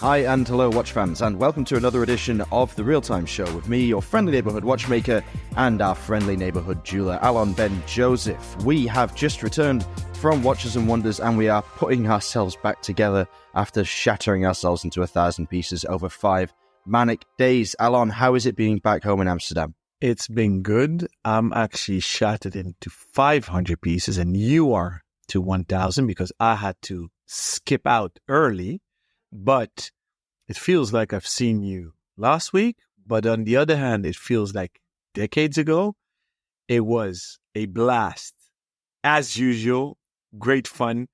Hi and hello watch fans, and welcome to another edition of The Real Time Show with me, your friendly neighbourhood watchmaker and our friendly neighbourhood jeweller, Alon Ben Joseph. We have just returned from Watches and Wonders and we are putting ourselves back together after shattering ourselves into 1,000 pieces over 5 manic days. Alon, how is it being back home in Amsterdam? It's been good. I'm actually shattered into 500 pieces and you are to 1,000 because I had to skip out early. But it feels like I've seen you last week. But on the other hand, it feels like decades ago. It was a blast. As usual, great fun,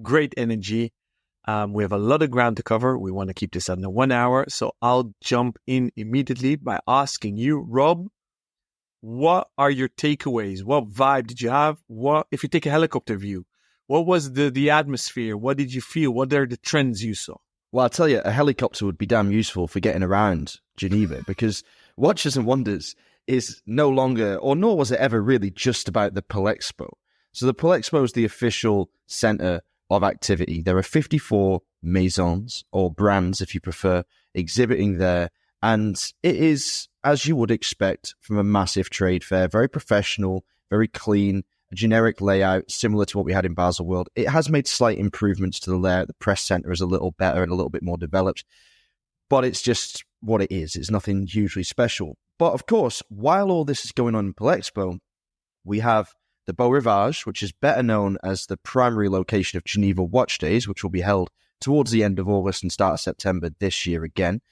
great energy. We have a lot of ground to cover. We want to keep this under 1 hour. So I'll jump in immediately by asking you, Rob, what are your takeaways? What vibe did you have? What, if you take a helicopter view, what was the atmosphere? What did you feel? What are the trends you saw? Well, I'll tell you, a helicopter would be damn useful for getting around Geneva because Watches and Wonders is no longer, or nor was it ever really just about the Palexpo. So the Palexpo is the official centre of activity. There are 54 maisons, or brands if you prefer, exhibiting there. And it is, as you would expect from a massive trade fair, very professional, very clean, a generic layout similar to what we had in Basel World. It has made slight improvements to the layout. The press center is a little better and a little bit more developed, but it's just what it is. It's nothing hugely special. But of course, while all this is going on in Palexpo, we have the Beau Rivage, which is better known as the primary location of Geneva Watch Days, which will be held towards the end of August and start of September this year again.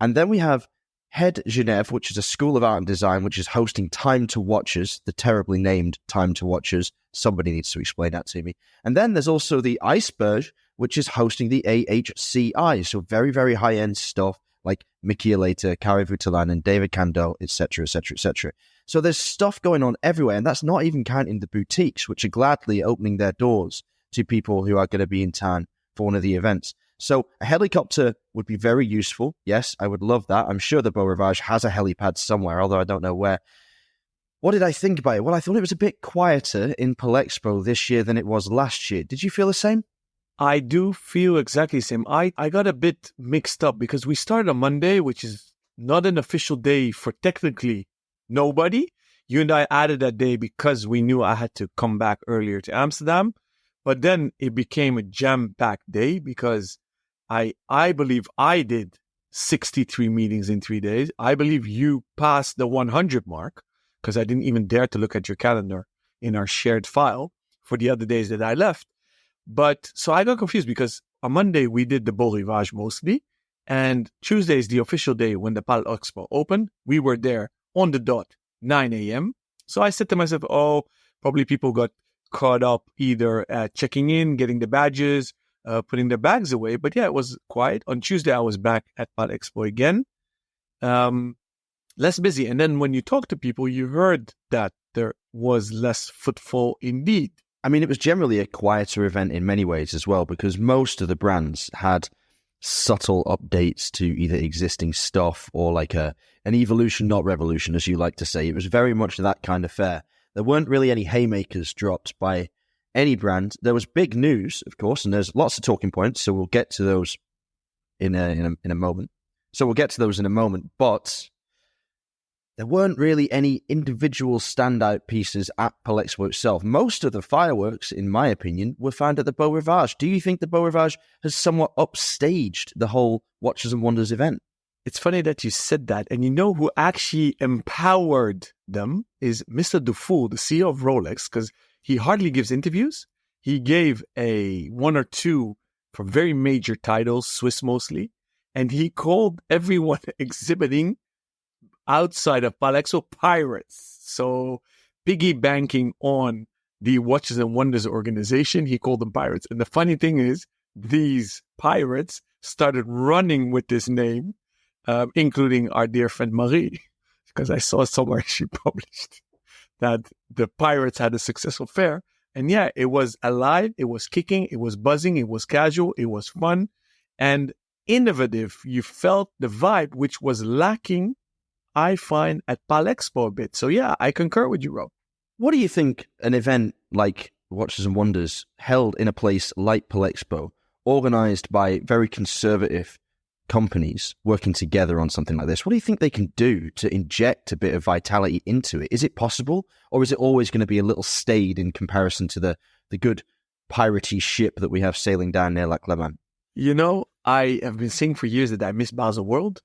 And then we have Head Genève, which is a school of art and design, which is hosting Time to Watches, the terribly named Time to Watches. Somebody needs to explain that to me. And then there's also the Iceberg, which is hosting the AHCI. So very, very high-end stuff like Michielater, Carré Vautelan, and David Candot, etc., etc., etc. So there's stuff going on everywhere, and that's not even counting the boutiques, which are gladly opening their doors to people who are going to be in town for one of the events. So a helicopter would be very useful. Yes, I would love that. I'm sure the Beau Rivage has a helipad somewhere, although I don't know where. What did I think about it? Well, I thought it was a bit quieter in Palexpo this year than it was last year. Did you feel the same? I do feel exactly the same. I got a bit mixed up because we started on Monday, which is not an official day for technically nobody. You and I added that day because we knew I had to come back earlier to Amsterdam. But then it became a jam-packed day because I believe I did 63 meetings in 3 days. I believe you passed the 100 mark because I didn't even dare to look at your calendar in our shared file for the other days that I left. But so I got confused because on Monday we did the Beau Rivage mostly. And Tuesday is the official day when the Palexpo opened. We were there on the dot, 9 a.m. So I said to myself, probably people got caught up either at checking in, getting the badges, putting their bags away. But yeah, it was quiet. On Tuesday, I was back at Palexpo again. Less busy. And then when you talk to people, you heard that there was less footfall indeed. I mean, it was generally a quieter event in many ways as well, because most of the brands had subtle updates to either existing stuff or like an evolution, not revolution, as you like to say. It was very much that kind of fair. There weren't really any haymakers dropped by any brand. There was big news, of course, and there's lots of talking points, so we'll get to those in a moment. But there weren't really any individual standout pieces at Palexpo itself. Most of the fireworks, in my opinion, were found at the Beau Rivage. Do you think the Beau Rivage has somewhat upstaged the whole Watches and Wonders event? It's funny that you said that. And you know who actually empowered them is Mr. Dufour, the CEO of Rolex, because he hardly gives interviews. He gave one or two for very major titles, Swiss mostly. And he called everyone exhibiting outside of Palexpo pirates. So piggy banking on the Watches and Wonders organization, he called them pirates. And the funny thing is, these pirates started running with this name, including our dear friend Marie, because I saw somewhere she published that the pirates had a successful fair. And yeah, it was alive, it was kicking, it was buzzing, it was casual, it was fun and innovative. You felt the vibe, which was lacking, I find, at Palexpo a bit. So yeah, I concur with you, Rob. What do you think an event like Watches and Wonders held in a place like Palexpo, organized by very conservative companies working together on something like this, what do you think they can do to inject a bit of vitality into it? Is it possible, or is it always going to be a little staid in comparison to the good piratey ship that we have sailing down near La Clément? You know, I have been saying for years that I miss Basel World.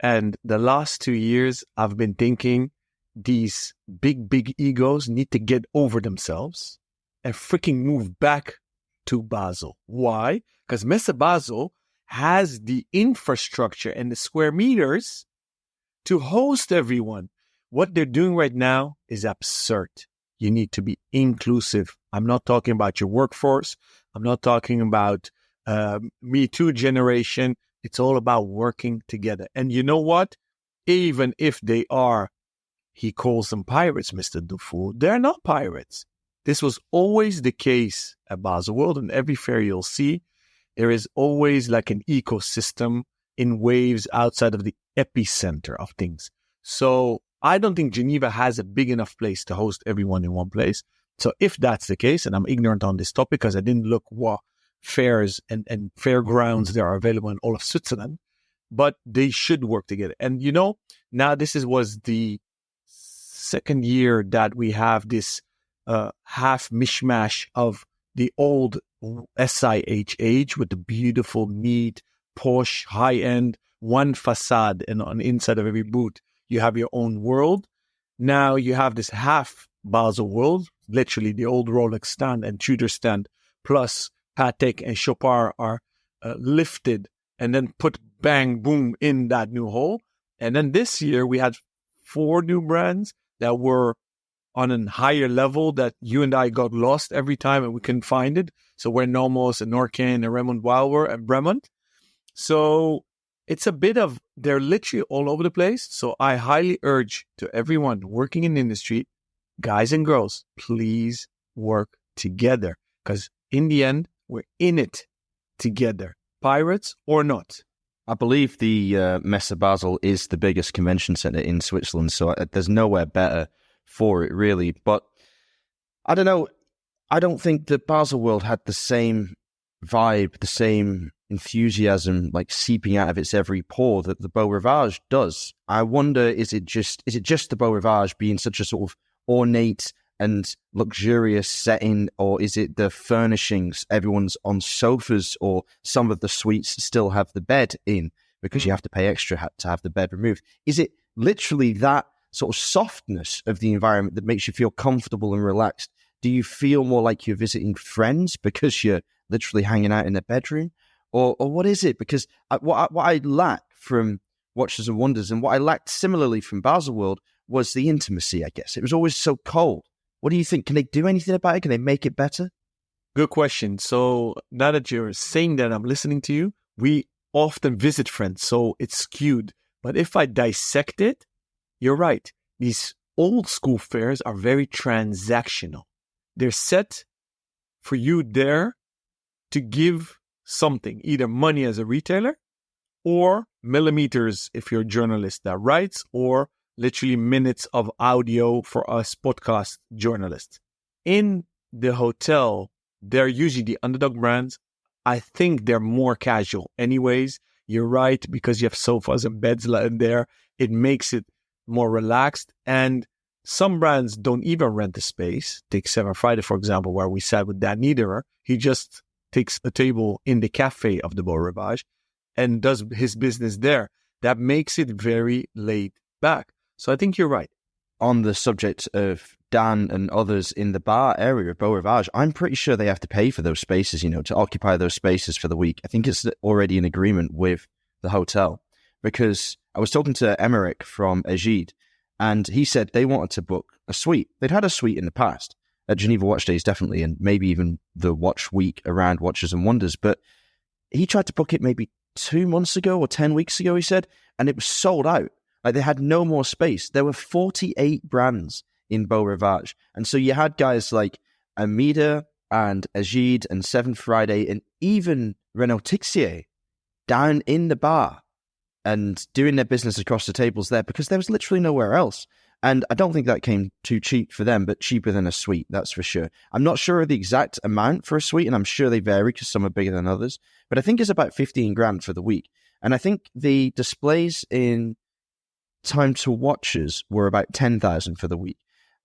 And the last 2 years, I've been thinking these big egos need to get over themselves and freaking move back to Basel. Why? Because Messe Basel has the infrastructure and the square meters to host everyone. What they're doing right now is absurd. You need to be inclusive. I'm not talking about your workforce. I'm not talking about Me Too generation. It's all about working together. And you know what? Even if they are, he calls them pirates, Mr. Dufour, they're not pirates. This was always the case at Basel World, and every fair you'll see, there is always like an ecosystem in waves outside of the epicenter of things. So I don't think Geneva has a big enough place to host everyone in one place. So if that's the case, and I'm ignorant on this topic because I didn't look what fairs and fairgrounds there are available in all of Switzerland, but they should work together. And you know, now this was the second year that we have this half mishmash of the old SIHH with the beautiful, neat, posh, high-end, one facade, and on the inside of every booth, you have your own world. Now you have this half Basel World, literally the old Rolex stand and Tudor stand, plus Patek and Chopard are lifted and then put bang, boom in that new hole. And then this year we had 4 new brands that were on a higher level that you and I got lost every time and we couldn't find it. So we're Nomos and Norcan and Raymond Wilwer and Bremont. So it's a bit of, they're literally all over the place. So I highly urge to everyone working in the industry, guys and girls, please work together. Because in the end, we're in it together, pirates or not. I believe the Messe Basel is the biggest convention centre in Switzerland, so there's nowhere better for it, really. But I don't know. I don't think that Basel World had the same vibe, the same enthusiasm, like seeping out of its every pore that the Beau Rivage does. I wonder, is it just the Beau Rivage being such a sort of ornate and luxurious setting, or is it the furnishings? Everyone's on sofas, or some of the suites still have the bed in because you have to pay extra to have the bed removed. Is it literally that sort of softness of the environment that makes you feel comfortable and relaxed? Do you feel more like you're visiting friends because you're literally hanging out in a bedroom? Or what is it? Because what I lack from Watches and Wonders, and what I lacked similarly from Basel World, was the intimacy, I guess. It was always so cold. What do you think? Can they do anything about it? Can they make it better? Good question. So now that you're saying that, I'm listening to you. We often visit friends, so it's skewed. But if I dissect it, you're right. These old school fairs are very transactional. They're set for you there to give something, either money as a retailer or millimeters if you're a journalist that writes, or literally minutes of audio for us podcast journalists. In the hotel, they're usually the underdog brands. I think they're more casual anyways. You're right, because you have sofas and beds in there. It makes it more relaxed. And some brands don't even rent the space. Take Seven Friday, for example, where we sat with Dan Niederer. He just takes a table in the cafe of the Beau Rivage and does his business there. That makes it very laid back. So I think you're right. On the subject of Dan and others in the bar area of Beau Rivage, I'm pretty sure they have to pay for those spaces, to occupy those spaces for the week. I think it's already in agreement with the hotel, because I was talking to Emeric from HYT, and he said they wanted to book a suite. They'd had a suite in the past at Geneva Watch Days, definitely, and maybe even the watch week around Watches and Wonders. But he tried to book it maybe 2 months ago or 10 weeks ago, he said, and it was sold out. Like, they had no more space. There were 48 brands in Beau Rivage. And so you had guys like Amida and HYT and Seven Friday and even Renault Tixier down in the bar and doing their business across the tables there, because there was literally nowhere else. And I don't think that came too cheap for them, but cheaper than a suite, that's for sure. I'm not sure of the exact amount for a suite, and I'm sure they vary because some are bigger than others. But I think it's about 15 grand for the week. And I think the displays in Time to Watches were about 10,000 for the week.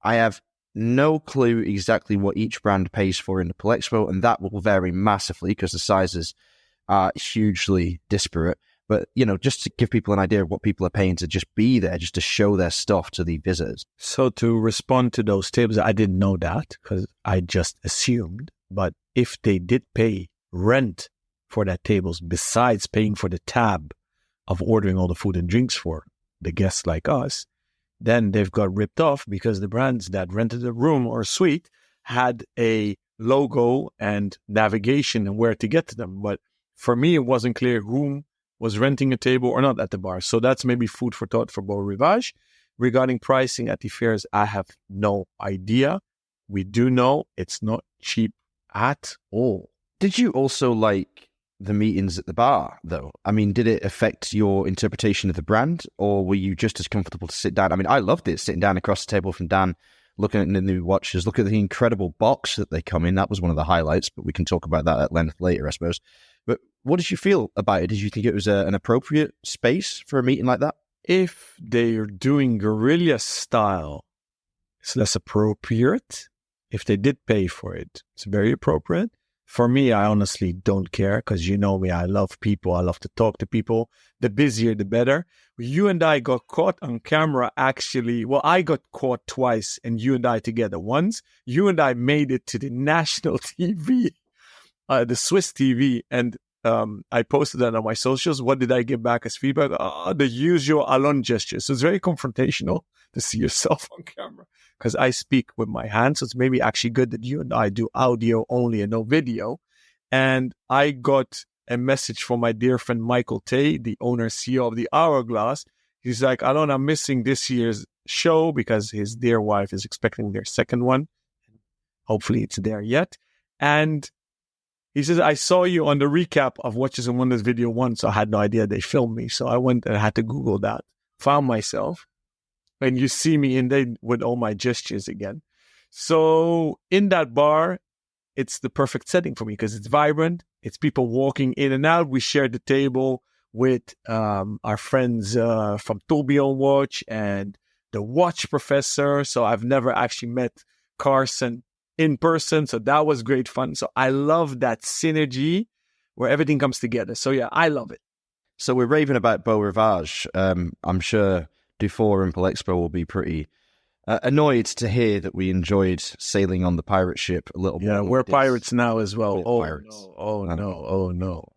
I have no clue exactly what each brand pays for in the Palexpo, and that will vary massively because the sizes are hugely disparate. But, just to give people an idea of what people are paying to just be there, just to show their stuff to the visitors. So to respond to those tables, I didn't know that because I just assumed. But if they did pay rent for that tables, besides paying for the tab of ordering all the food and drinks for the guests like us, then they've got ripped off because the brands that rented a room or a suite had a logo and navigation and where to get to them. But for me, it wasn't clear who was renting a table or not at the bar. So that's maybe food for thought for Beau Rivage. Regarding pricing at the fairs, I have no idea. We do know it's not cheap at all. Did you also like the meetings at the bar, though? I mean, did it affect your interpretation of the brand, or were you just as comfortable to sit down? I mean, I loved it, sitting down across the table from Dan, looking at the new watches, look at the incredible box that they come in. That was one of the highlights, but we can talk about that at length later, I suppose. But what did you feel about it? Did you think it was an appropriate space for a meeting like that? If they're doing guerrilla style, it's less appropriate. If they did pay for it, it's very appropriate. For me, I honestly don't care because you know me, I love people. I love to talk to people. The busier, the better. You and I got caught on camera, actually. Well, I got caught twice and you and I together once. You and I made it to the national TV, the Swiss TV, and I posted that on my socials. What did I get back as feedback? The usual Alon gestures. So it's very confrontational to see yourself on camera because I speak with my hands. So it's maybe actually good that you and I do audio only and no video. And I got a message from my dear friend Michael Tay, the owner CEO of the Hourglass. He's like, Alon, I'm missing this year's show because his dear wife is expecting their second one. Hopefully it's there yet. And he says, I saw you on the recap of Watches and Wonders video 1, so I had no idea they filmed me. So I went and I had to Google that, found myself, and you see me in there with all my gestures again. So in that bar, it's the perfect setting for me because it's vibrant. It's people walking in and out. We shared the table with our friends from Tourbillon Watch and the Watch Professor. So I've never actually met Carson in person. So that was great fun. So I love that synergy where everything comes together. So yeah, I love it. So we're raving about Beau Rivage. I'm sure Dufour and Palexpo will be pretty annoyed to hear that we enjoyed sailing on the pirate ship a little bit. Yeah, we're pirates now as well. Oh, pirates. no. Oh, no.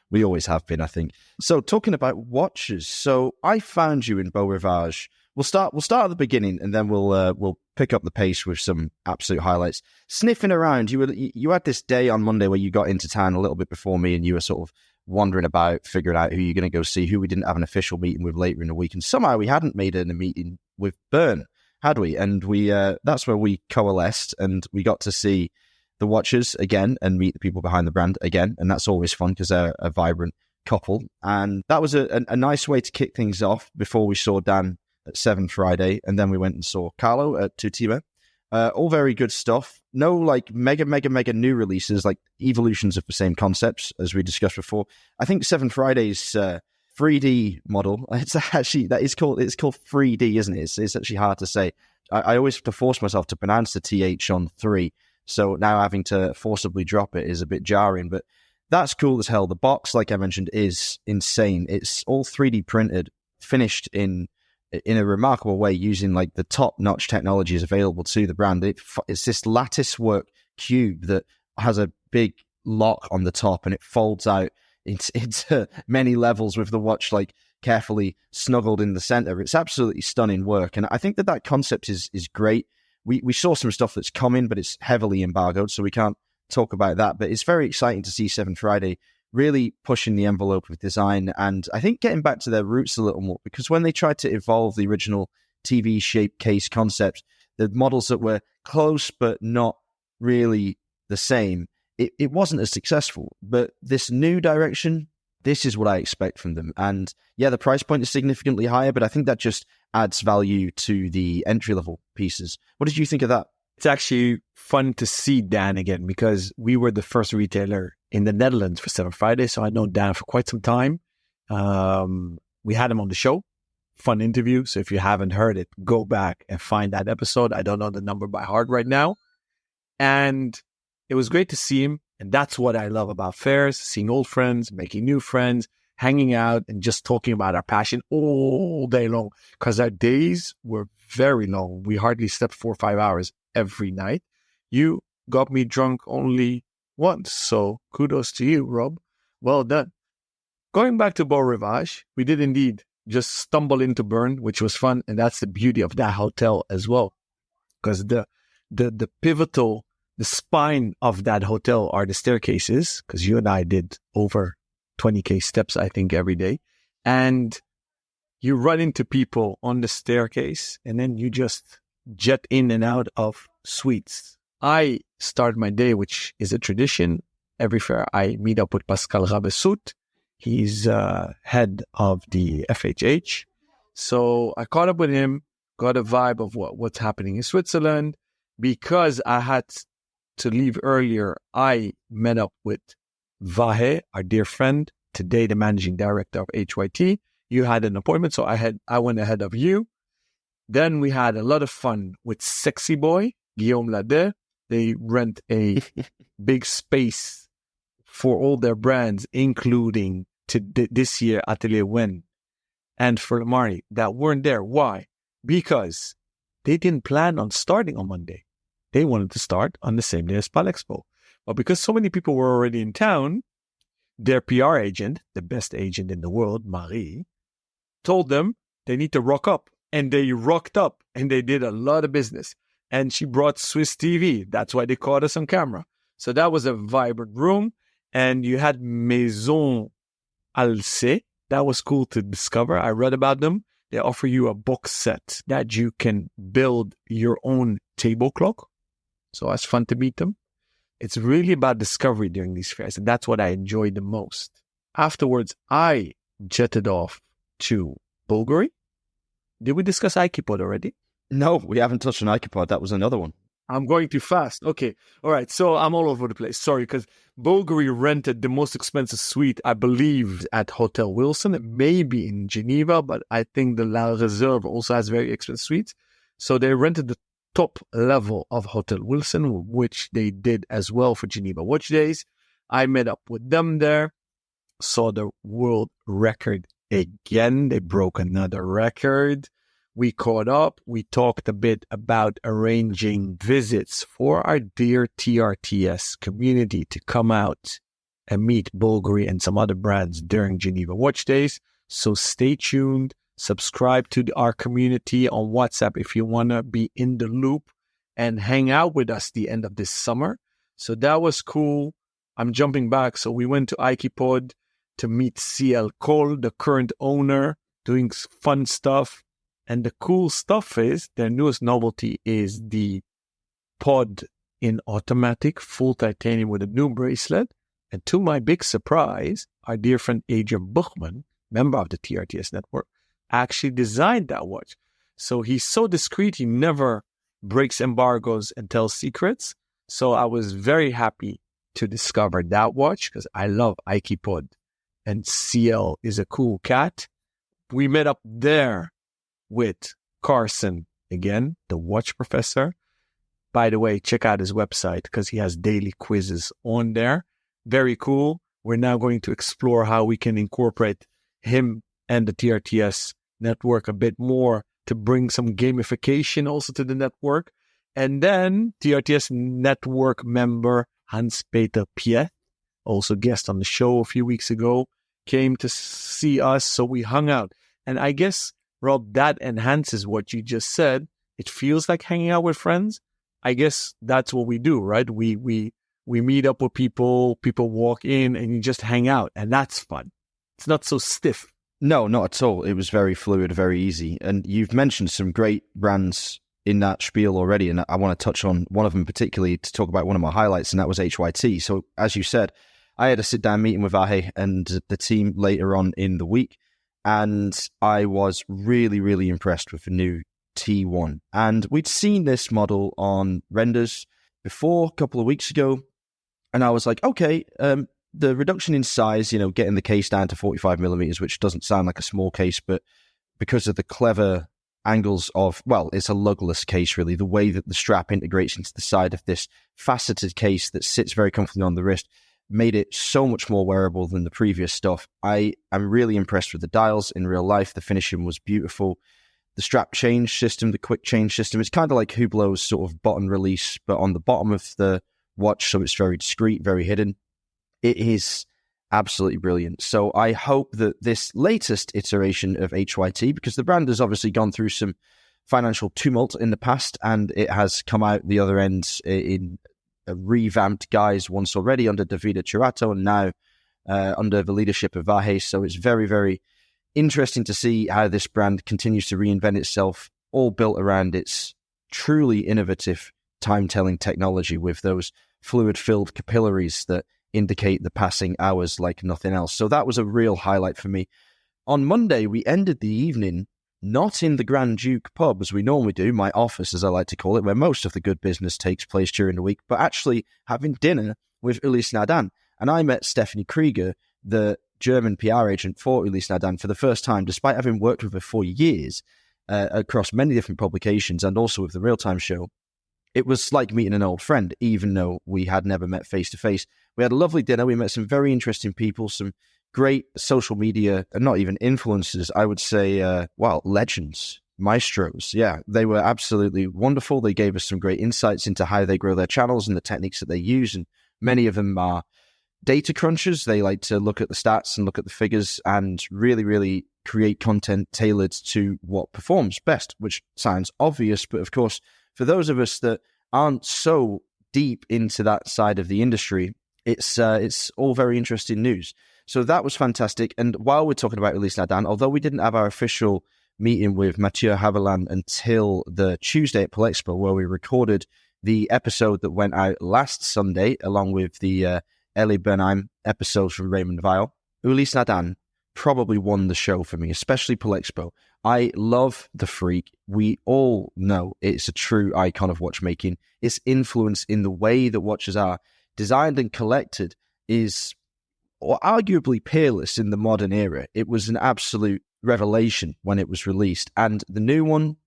We always have been, I think. So talking about watches, so I found you in Beau Rivage. We'll start at the beginning, and then we'll pick up the pace with some absolute highlights. Sniffing around, you had this day on Monday where you got into town a little bit before me, and you were sort of wandering about, figuring out who you're going to go see, who we didn't have an official meeting with later in the week, and somehow we hadn't made a meeting with Bern, had we? And we that's where we coalesced, and we got to see the watches again and meet the people behind the brand again, and that's always fun because they're a vibrant couple. And that was a nice way to kick things off before we saw Dan at 7 Friday, and then we went and saw Carlo at Tutime. All very good stuff. No like mega new releases, like evolutions of the same concepts as we discussed before. I think 7 Friday's 3D model, it's called 3D, isn't it? It's actually hard to say. I always have to force myself to pronounce the TH on 3. So now having to forcibly drop it is a bit jarring, but that's cool as hell. The box, like I mentioned, is insane. It's all 3D printed, finished in a remarkable way using like the top-notch technologies available to the brand. It's this lattice work cube that has a big lock on the top and it folds out into many levels with the watch like carefully snuggled in the center. It's absolutely stunning work. And I think that concept is great. We saw some stuff that's coming, but it's heavily embargoed, so we can't talk about that. But it's very exciting to see 7 Friday really pushing the envelope with design, and I think getting back to their roots a little more, because when they tried to evolve the original TV shape case concept, the models that were close but not really the same, it wasn't as successful. But this new direction, this is what I expect from them. And yeah, the price point is significantly higher, but I think that just adds value to the entry-level pieces. What did you think of that? It's actually fun to see Dan again because we were the first retailer in the Netherlands for 7 Friday. So I know Dan for quite some time. We had him on the show. Fun interview. So if you haven't heard it, go back and find that episode. I don't know the number by heart right now. And it was great to see him. And that's what I love about fairs, seeing old friends, making new friends, hanging out and just talking about our passion all day long. Because our days were very long. We hardly slept 4 or 5 hours every night. You got me drunk only once. So kudos to you, Rob. Well done. Going back to Beau Rivage, we did indeed just stumble into Bern, which was fun. And that's the beauty of that hotel as well. Because the pivotal, the spine of that hotel are the staircases. Because you and I did over 20K steps, I think, every day. And you run into people on the staircase and then you just jet in and out of suites. I start my day, which is a tradition. Every fair, I meet up with Pascal Rabessout. He's head of the FHH. So I caught up with him, got a vibe of what's happening in Switzerland. Because I had to leave earlier, I met up with Vahe, our dear friend, today the managing director of HYT. You had an appointment, so I went ahead of you. Then we had a lot of fun with Sexy Boy, Guillaume Lade. They rent a big space for all their brands, including this year Atelier Wen and for Marnie that weren't there. Why? Because they didn't plan on starting on Monday. They wanted to start on the same day as Palexpo. But because so many people were already in town, their PR agent, the best agent in the world, Marie, told them they need to rock up. And they rocked up and they did a lot of business. And she brought Swiss TV. That's why they caught us on camera. So that was a vibrant room. And you had Maison Alce. That was cool to discover. I read about them. They offer you a box set that you can build your own table clock. So it's fun to meet them. It's really about discovery during these fairs. And that's what I enjoyed the most. Afterwards, I jetted off to Bulgari. Did we discuss Aikipod already? No, we haven't touched on Aikipod. That was another one. I'm going too fast. Okay. All right. So I'm all over the place. Sorry, because Bulgari rented the most expensive suite, I believe, at Hotel Wilson. It may be in Geneva, but I think the La Réserve also has very expensive suites. So they rented the top level of Hotel Wilson, which they did as well for Geneva Watch Days. I met up with them there, saw the world record again. They broke another record. We caught up. We talked a bit about arranging visits for our dear TRTS community to come out and meet Bulgari and some other brands during Geneva Watch Days. So stay tuned. Subscribe to our community on WhatsApp if you want to be in the loop and hang out with us the end of this summer. So that was cool. I'm jumping back. So we went to Aikipod to meet CL Cole, the current owner, doing fun stuff. And the cool stuff is, their newest novelty is the pod in automatic, full titanium with a new bracelet. And to my big surprise, our dear friend Adrian Buchman, member of the TRTS network, actually designed that watch. So he's so discreet, he never breaks embargoes and tells secrets. So I was very happy to discover that watch because I love Aikipod. And CL is a cool cat. We met up there with Carson, again, the watch professor. By the way, check out his website because he has daily quizzes on there. Very cool. We're now going to explore how we can incorporate him and the TRTS network a bit more to bring some gamification also to the network. And then TRTS network member Hans-Peter Piet, also guest on the show a few weeks ago, came to see us. So we hung out. And I guess, Rob, that enhances what you just said. It feels like hanging out with friends. I guess that's what we do, right? We meet up with people walk in and you just hang out, and that's fun. It's not so stiff. No, not at all. It was very fluid, very easy. And you've mentioned some great brands in that spiel already, and I want to touch on one of them particularly to talk about one of my highlights, and that was HYT. So as you said, I had a sit-down meeting with Ahe and the team later on in the week, and I was really, really impressed with the new T1. And we'd seen this model on renders before a couple of weeks ago, and I was like, okay, the reduction in size, getting the case down to 45 millimeters, which doesn't sound like a small case, but because of the clever angles of, well, it's a lugless case, really. The way that the strap integrates into the side of this faceted case that sits very comfortably on the wrist made it so much more wearable than the previous stuff. I am really impressed with the dials in real life. The finishing was beautiful. The strap change system, the quick change system, it's kind of like Hublot's sort of button release, but on the bottom of the watch, so it's very discreet, very hidden. It is absolutely brilliant. So I hope that this latest iteration of HYT, because the brand has obviously gone through some financial tumult in the past, and it has come out the other end in a revamped guise once already under Davide Cerato, and now under the leadership of Vahe. So it's very, very interesting to see how this brand continues to reinvent itself, all built around its truly innovative time-telling technology with those fluid-filled capillaries that indicate the passing hours like nothing else. So that was a real highlight for me. On Monday, we ended the evening not in the Grand Duke pub as we normally do, my office as I like to call it, where most of the good business takes place during the week, but actually having dinner with Ulysse Nardin. And I met Stephanie Krieger, the German PR agent for Ulysse Nardin, for the first time, despite having worked with her for years across many different publications and also with the Real Time Show. It was like meeting an old friend, even though we had never met face to face. We had a lovely dinner. We met some very interesting people, some great social media, and not even influencers, I would say, legends, maestros. Yeah, they were absolutely wonderful. They gave us some great insights into how they grow their channels and the techniques that they use. And many of them are data crunchers. They like to look at the stats and look at the figures and really, really create content tailored to what performs best, which sounds obvious. But of course, for those of us that aren't so deep into that side of the industry, it's all very interesting news. So that was fantastic. And while we're talking about Ulysse Nardin, although we didn't have our official meeting with Mathieu Haviland until the Tuesday at Polexpo, where we recorded the episode that went out last Sunday, along with the Ellie Bernheim episodes from Raymond Weil, Ulysse Nardin probably won the show for me, especially Polexpo. I love the Freak. We all know it's a true icon of watchmaking. Its influence in the way that watches are designed and collected is arguably peerless in the modern era. It was an absolute revelation when it was released. And the new one,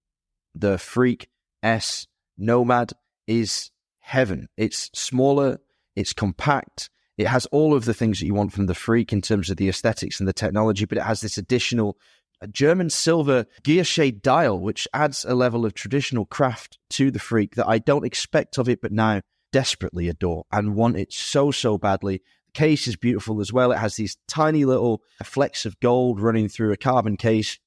the Freak S Nomad, is heaven. It's smaller, it's compact, it has all of the things that you want from the Freak in terms of the aesthetics and the technology, but it has this additional German silver gear shade dial, which adds a level of traditional craft to the Freak that I don't expect of it, but now desperately adore and want it so, so badly. The case is beautiful as well. It has these tiny little flecks of gold running through a carbon case.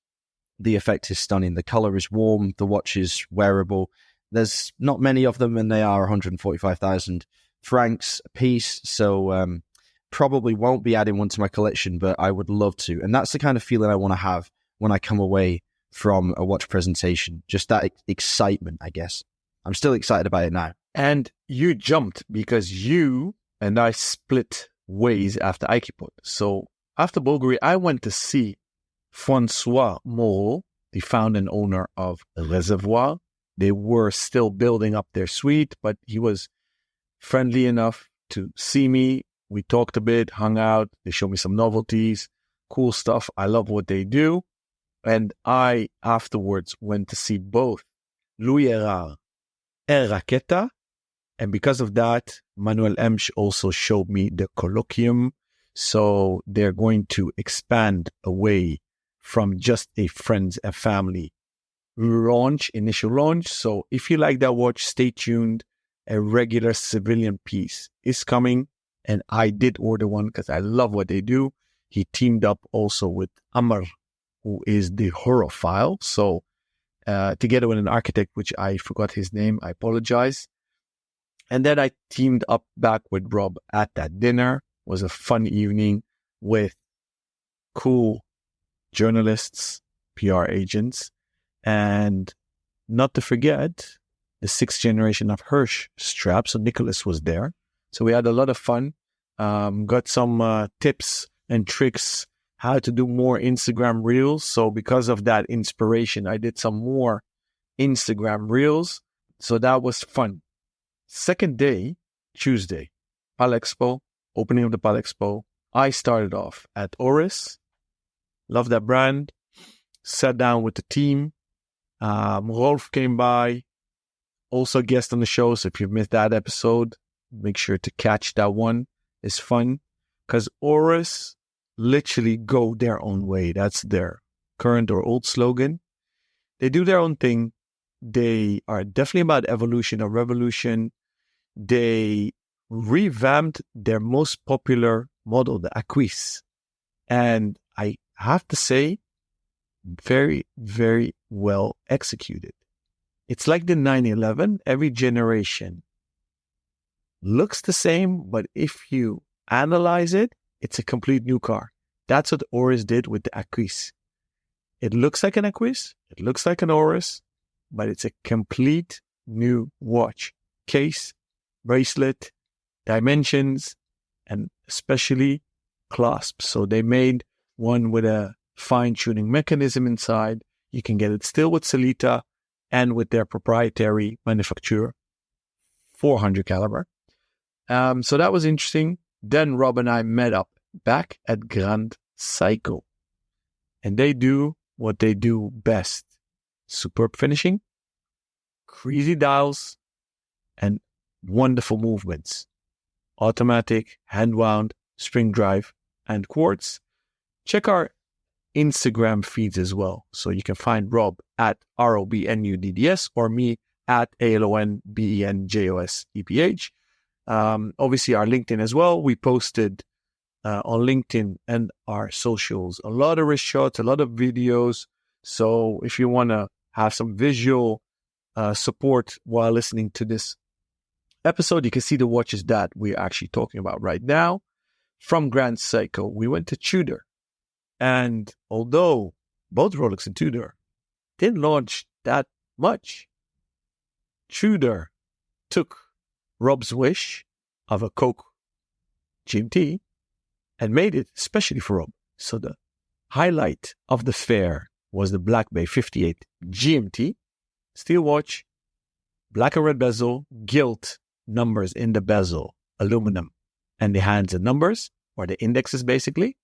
The effect is stunning. The color is warm. The watch is wearable. There's not many of them, and they are 145,000 francs a piece. So probably won't be adding one to my collection, but I would love to. And that's the kind of feeling I want to have when I come away from a watch presentation. Just that excitement, I guess. I'm still excited about it now. And you jumped because you and I split ways after HYT. So after Bulgari, I went to see Francois Moreau, the founder and owner of Reservoir. They were still building up their suite, but he was friendly enough to see me. We talked a bit, hung out. They showed me some novelties, cool stuff. I love what they do. And I afterwards went to see both Louis Erard and Raqueta. And because of that, Manuel Emsch also showed me the colloquium. So they're going to expand away from just a friends and family initial launch. So if you like that watch, stay tuned. A regular civilian piece is coming. And I did order one because I love what they do. He teamed up also with Amar, who is the horophile. So together with an architect, which I forgot his name, I apologize. And then I teamed up back with Rob at that dinner. It was a fun evening with cool journalists, PR agents, and not to forget the 6th generation of Hirsch strap. So Nicholas was there. So we had a lot of fun. Got some tips and tricks how to do more Instagram reels. So because of that inspiration, I did some more Instagram reels. So that was fun. Second day, Tuesday, Polexpo, opening of the Palexpo, I started off at Oris. Love that brand. Sat down with the team. Rolf came by, also a guest on the show. So if you missed that episode, make sure to catch that one. It's fun because Oris literally go their own way. That's their current or old slogan. They do their own thing. They are definitely about evolution or revolution. They revamped their most popular model, the Acquis. And I have to say, very, very well executed. It's like the 911. Every generation looks the same, but if you analyze it, it's a complete new car. That's what Oris did with the Acquis. It looks like an Acquis, it looks like an Oris, but it's a complete new watch. Case, bracelet, dimensions, and especially clasps. So they made one with a fine-tuning mechanism inside. You can get it still with Sellita and with their proprietary manufacture, 400 caliber. So that was interesting. Then Rob and I met up back at Grand Seiko. And they do what they do best. Superb finishing, crazy dials, and wonderful movements. Automatic, hand-wound, spring drive, and quartz. Check our Instagram feeds as well. So you can find Rob at ROBNUDDS or me at ALONBENJOSEPH. Obviously our LinkedIn as well. We posted on LinkedIn and our socials a lot of wrist shots, a lot of videos. So if you want to have some visual support while listening to this episode, you can see the watches that we're actually talking about right now. From Grand Seiko, we went to Tudor. And although both Rolex and Tudor didn't launch that much, Tudor took Rob's wish of a Coke GMT and made it especially for Rob. So the highlight of the fair was the Black Bay 58 GMT, steel watch, black and red bezel, gilt numbers in the bezel, aluminum, and the hands and numbers, or the indexes basically.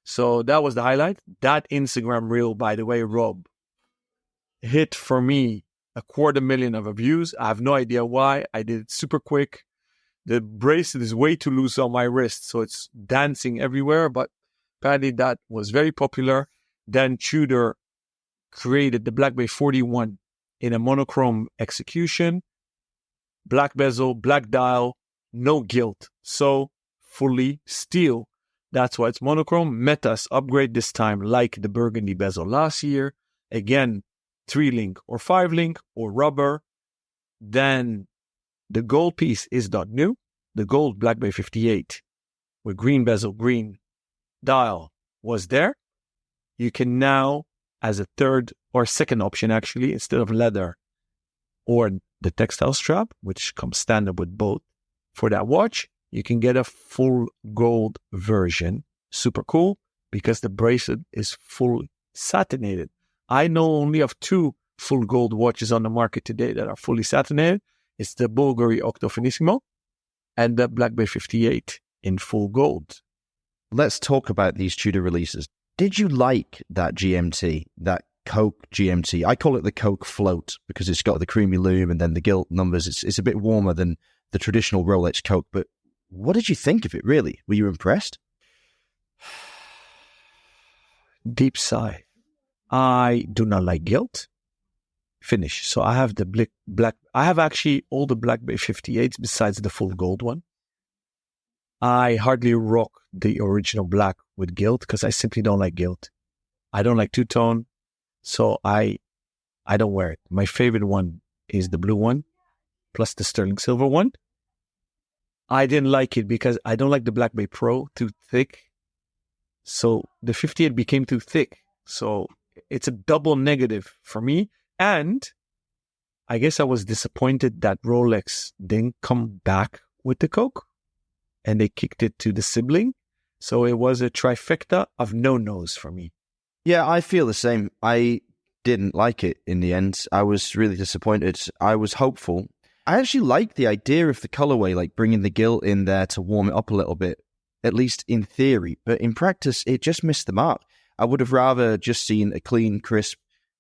So that was the highlight. That Instagram reel, by the way, Rob, hit for me 250,000 views. I have no idea why. I did it super quick. The bracelet is way too loose on my wrist, so it's dancing everywhere. But apparently that was very popular. Then Tudor created the Black Bay 41 in a monochrome execution. Black bezel, black dial, no gilt. So fully steel. That's why it's monochrome. Metas upgrade this time like the burgundy bezel last year. Again, 3-link or 5-link or rubber. Then the gold piece is not new. The gold Black Bay 58 with green bezel, green dial was there. You can now, as a third or second option actually, instead of leather or the textile strap, which comes standard with both for that watch, you can get a full gold version. Super cool because the bracelet is full satinated. I know only of 2 full gold watches on the market today that are fully satinated. It's the Bulgari Octo Finissimo and the Black Bay 58 in full gold. Let's talk about these Tudor releases. Did you like that GMT, that Coke GMT? I call it the Coke float because it's got the creamy lume and then the gilt numbers. It's a bit warmer than the traditional Rolex Coke, but what did you think of it, really? Were you impressed? Deep sigh. I do not like gilt finish. So I have the black. I have actually all the Black Bay 58s besides the full gold one. I hardly rock the original black with gilt because I simply don't like gilt. I don't like two-tone, so I don't wear it. My favorite one is the blue one plus the sterling silver one. I didn't like it because I don't like the Black Bay Pro, too thick. So the 58 became too thick. So it's a double negative for me. And I guess I was disappointed that Rolex didn't come back with the Coke and they kicked it to the sibling. So it was a trifecta of no-nos for me. Yeah, I feel the same. I didn't like it in the end. I was really disappointed. I was hopeful. I actually like the idea of the colorway, like bringing the gilt in there to warm it up a little bit. at least in theory. But in practice, it just missed the mark. I would have rather just seen a clean, crisp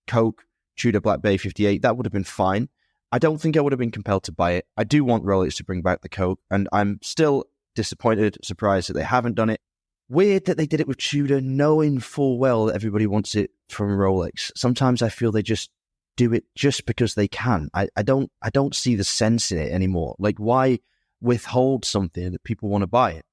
Coke Tudor Black Bay 58. That would have been fine. I don't think I would have been compelled to buy it. I do want Rolex to bring back the Coke, and I'm still disappointed, surprised that they haven't done it. Weird that they did it with Tudor, knowing full well that everybody wants it from Rolex. Sometimes I feel they just do it just because they can. I don't see the sense in it anymore. Like, why withhold something that people want to buy it?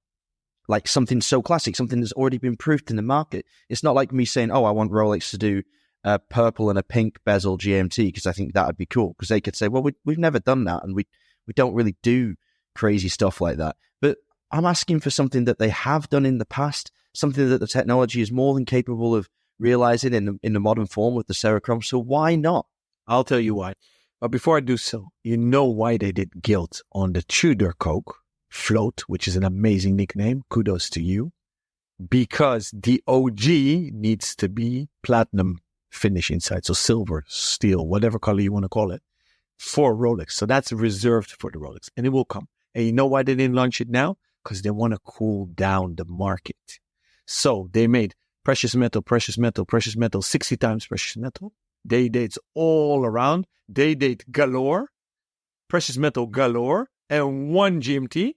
Like something so classic, something that's already been proved in the market. It's not like me saying, oh, I want Rolex to do a purple and a pink bezel GMT because I think that would be cool. Because they could say, well, we've never done that, and we don't really do crazy stuff like that. But I'm asking for something that they have done in the past, something that the technology is more than capable of realizing in the modern form with the Cerachrom. So why not? I'll tell you why. But before I do so, you know why they did gilt on the Tudor Coke Float, which is an amazing nickname. Kudos to you. Because the OG needs to be platinum finish inside. So silver, steel, whatever color you want to call it, for Rolex. So that's reserved for the Rolex. And it will come. And you know why they didn't launch it now? Because they want to cool down the market. So they made precious metal, 60 times precious metal. Day dates all around. Day date galore. Precious metal galore. And one GMT.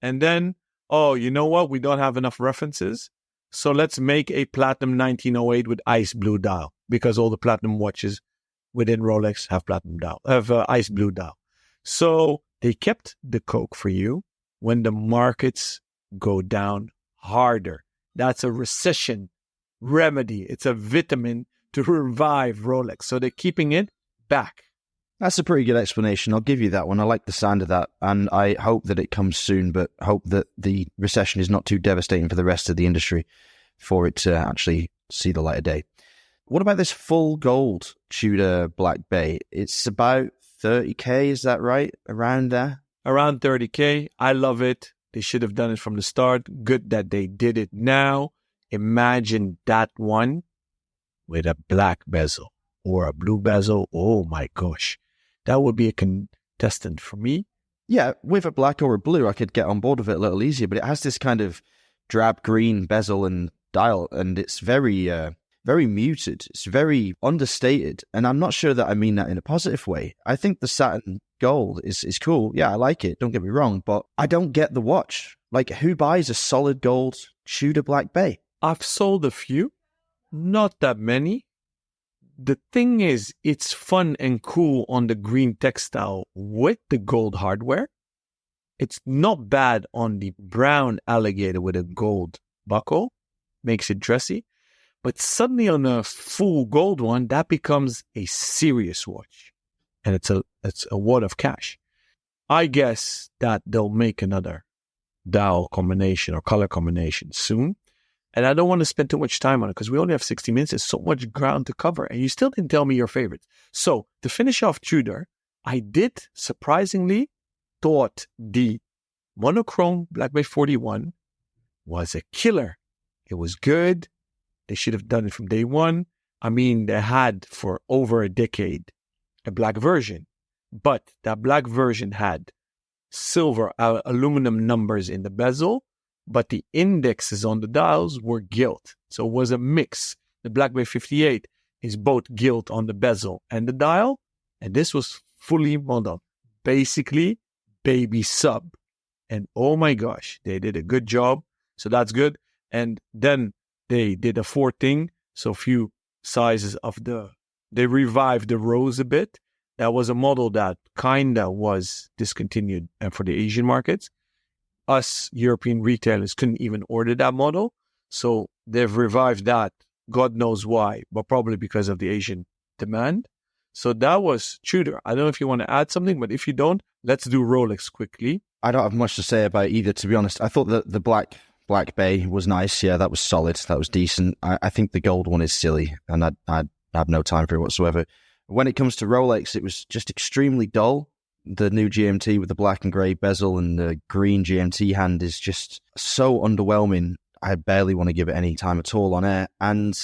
And then, oh, you know what? We don't have enough references. So let's make a platinum 1908 with ice blue dial. Because all the platinum watches within Rolex have platinum dial, have ice blue dial. So they kept the Coke for you when the markets go down harder. That's a recession remedy. It's a vitamin to revive Rolex. So they're keeping it back. That's a pretty good explanation. I'll give you that one. I like the sound of that, and I hope that it comes soon, but hope that the recession is not too devastating for the rest of the industry for it to actually see the light of day. What about this full gold Tudor Black Bay? It's about 30K, is that right? Around there? Around 30K. I love it. They should have done it from the start. Good that they did it now. Imagine that one with a black bezel or a blue bezel. Oh my gosh. That would be a contestant for me. Yeah, with a black or a blue, I could get on board with it a little easier, but it has this kind of drab green bezel and dial, and it's very muted. It's very understated, and I'm not sure that I mean that in a positive way. I think the satin gold is cool. Yeah, I like it. Don't get me wrong, but I don't get the watch. Like, who buys a solid gold Tudor Black Bay? I've sold a few, not that many. The thing is, it's fun and cool on the green textile with the gold hardware. It's not bad on the brown alligator with a gold buckle. Makes it dressy. But suddenly on a full gold one, that becomes a serious watch. And it's a wad of cash. I guess that they'll make another dial combination or color combination soon. And I don't want to spend too much time on it because we only have 60 minutes. There's so much ground to cover. And you still didn't tell me your favorites. So to finish off Tudor, I did surprisingly thought the monochrome Black Bay 41 was a killer. It was good. They should have done it from day one. I mean, they had for over a decade a black version. But that black version had silver aluminum numbers in the bezel. But the indexes on the dials were gilt. So it was a mix. The Black Bay 58 is both gilt on the bezel and the dial. And this was fully modeled. Basically, baby sub. And oh my gosh, they did a good job. So that's good. And then they did a fourth thing. So a few sizes of they revived the rose a bit. That was a model that kinda was discontinued for the Asian markets. Us European retailers couldn't even order that model. So they've revived that. God knows why, but probably because of the Asian demand. So that was Tudor. I don't know if you want to add something, but if you don't, let's do Rolex quickly. I don't have much to say about either, to be honest. I thought that the Black Bay was nice. Yeah, that was solid. That was decent. I think the gold one is silly, and I have no time for it whatsoever. When it comes to Rolex, it was just extremely dull. The new GMT with the black and grey bezel and the green GMT hand is just so underwhelming. I barely want to give it any time at all on air. And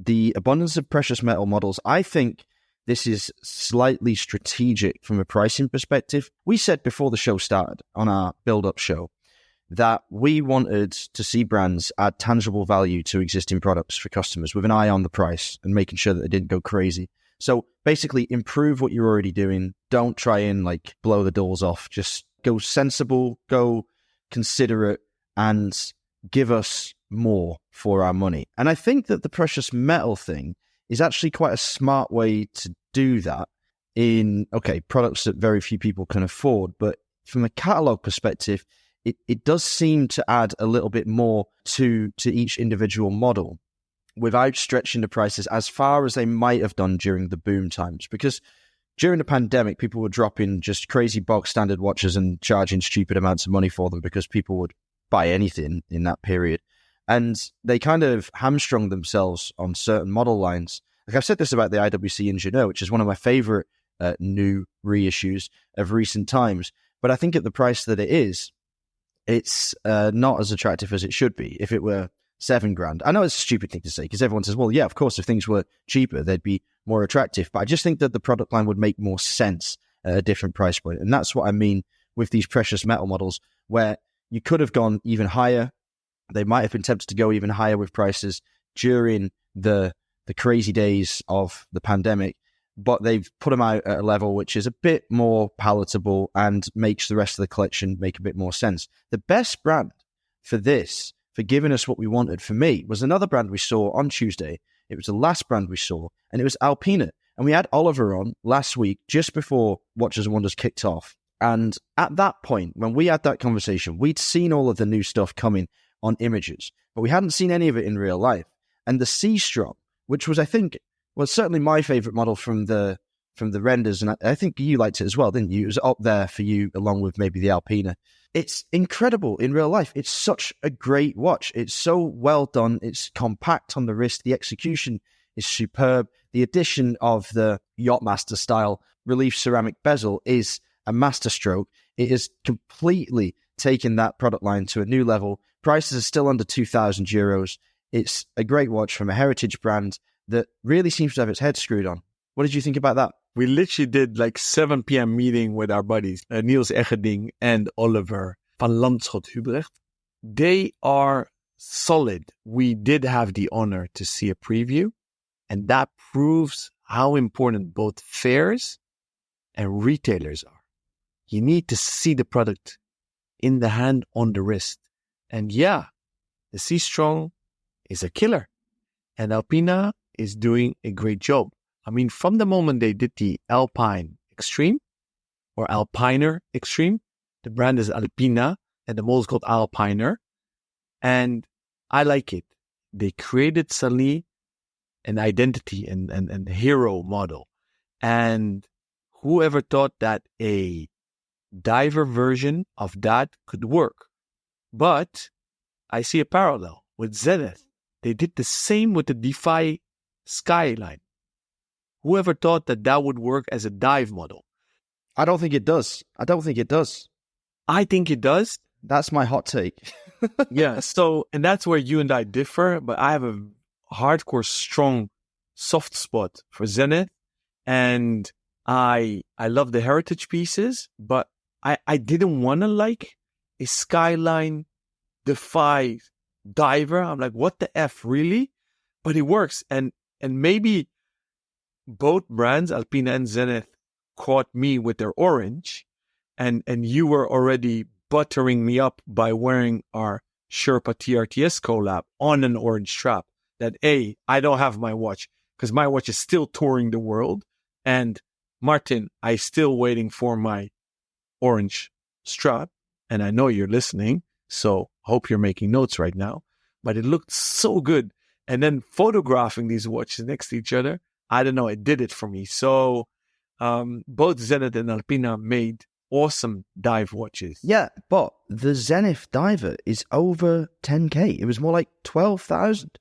the abundance of precious metal models, I think this is slightly strategic from a pricing perspective. We said before the show started on our build-up show that we wanted to see brands add tangible value to existing products for customers with an eye on the price and making sure that they didn't go crazy. So basically improve what you're already doing. Don't try and like blow the doors off. Just go sensible, go considerate, and give us more for our money. And I think that the precious metal thing is actually quite a smart way to do that in, okay, products that very few people can afford. But from a catalog perspective, it does seem to add a little bit more to each individual model without stretching the prices as far as they might have done during the boom times. Because during the pandemic, people were dropping just crazy bog standard watches and charging stupid amounts of money for them because people would buy anything in that period. And they kind of hamstrung themselves on certain model lines. Like I've said this about the IWC Ingenieur, which is one of my favorite new reissues of recent times. But I think at the price that it is, it's not as attractive as it should be. If it were $7,000, I know it's a stupid thing to say because everyone says, well, yeah, of course, if things were cheaper, they'd be more attractive. But I just think that the product line would make more sense at a different price point. And that's what I mean with these precious metal models, where you could have gone even higher. They might have been tempted to go even higher with prices during the crazy days of the pandemic, but they've put them out at a level which is a bit more palatable and makes the rest of the collection make a bit more sense. The best brand for this, for giving us what we wanted, for me, was another brand we saw on Tuesday. It was the last brand we saw, and it was Alpina. And we had Oliver on last week, just before Watches and Wonders kicked off. And at that point, when we had that conversation, we'd seen all of the new stuff coming on images, but we hadn't seen any of it in real life. And the C-Strong, which was, I think, was certainly my favorite model from the renders, and I think you liked it as well, didn't you? It was up there for you, along with maybe the Alpina. It's incredible in real life. It's such a great watch. It's so well done. It's compact on the wrist. The execution is superb. The addition of the Yachtmaster style relief ceramic bezel is a masterstroke. It has completely taken that product line to a new level. Prices are still under €2,000. It's a great watch from a heritage brand that really seems to have its head screwed on. What did you think about that? We literally did like 7 p.m. meeting with our buddies, Niels Eggeding and Oliver van Landschot Hubrecht. They are solid. We did have the honor to see a preview, and that proves how important both fairs and retailers are. You need to see the product in the hand, on the wrist. And yeah, the C-Strong is a killer, and Alpina is doing a great job. I mean, from the moment they did the Alpine Extreme or Alpiner Extreme, the brand is Alpina and the model is called Alpiner. And I like it. They created suddenly an identity and hero model. And whoever thought that a diver version of that could work? But I see a parallel with Zenith. They did the same with the Defy Skyline. Whoever thought that that would work as a dive model? I don't think it does. I think it does. That's my hot take. Yeah, so, and that's where you and I differ, but I have a hardcore, strong, soft spot for Zenith, and I love the heritage pieces, but I didn't want to like a Skyline Defy diver. I'm like, what the F, really? But it works, and maybe both brands, Alpina and Zenith, caught me with their orange, and you were already buttering me up by wearing our Sherpa TRTS collab on an orange strap. That I don't have my watch because my watch is still touring the world, and Martin, I still waiting for my orange strap, and I know you're listening, so hope you're making notes right now. But it looked so good, and then photographing these watches next to each other, I don't know, it did it for me. So both Zenith and Alpina made awesome dive watches. Yeah, but the Zenith diver is over 10K. It was more like 12,000.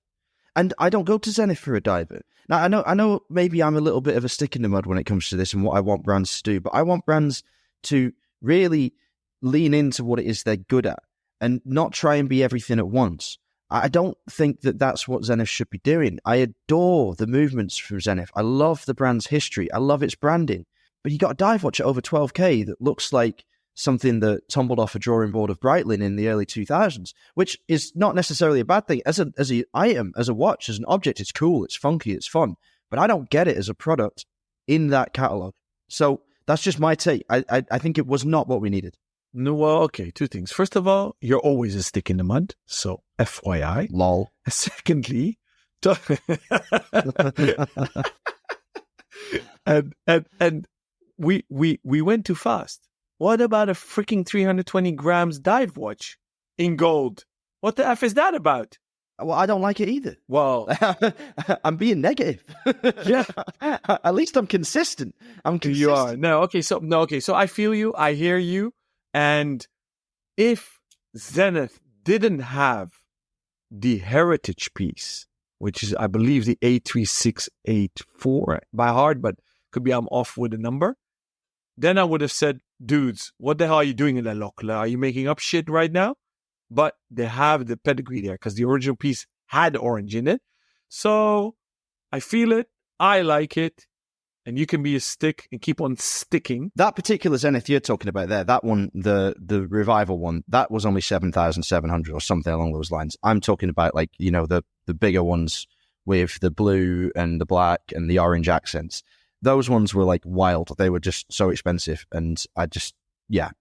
And I don't go to Zenith for a diver. Now, I know maybe I'm a little bit of a stick in the mud when it comes to this and what I want brands to do, but I want brands to really lean into what it is they're good at and not try and be everything at once. I don't think that that's what Zenith should be doing. I adore the movements from Zenith. I love the brand's history. I love its branding. But you got a dive watch at over 12K that looks like something that tumbled off a drawing board of Breitling in the early 2000s, which is not necessarily a bad thing. As an item, as a watch, as an object, it's cool, it's funky, it's fun. But I don't get it as a product in that catalog. So that's just my take. I think it was not what we needed. No, well, okay, two things. First of all, you're always a stick in the mud, so FYI. Lol. Secondly, and we went too fast. What about a freaking 320 grams dive watch in gold? What the F is that about? Well, I don't like it either. Well, I'm being negative. Yeah. At least I'm consistent. I'm consistent. You are. So I feel you. I hear you. And if Zenith didn't have the heritage piece, which is, I believe, the A3684 by heart, but could be I'm off with a number, then I would have said, dudes, what the hell are you doing in La Locle? Are you making up shit right now? But they have the pedigree there because the original piece had orange in it. So I feel it. I like it. And you can be a stick and keep on sticking. That particular Zenith you're talking about there, that one, the revival one, that was only 7,700 or something along those lines. I'm talking about like, you know, the bigger ones with the blue and the black and the orange accents. Those ones were like wild. They were just so expensive. And yeah.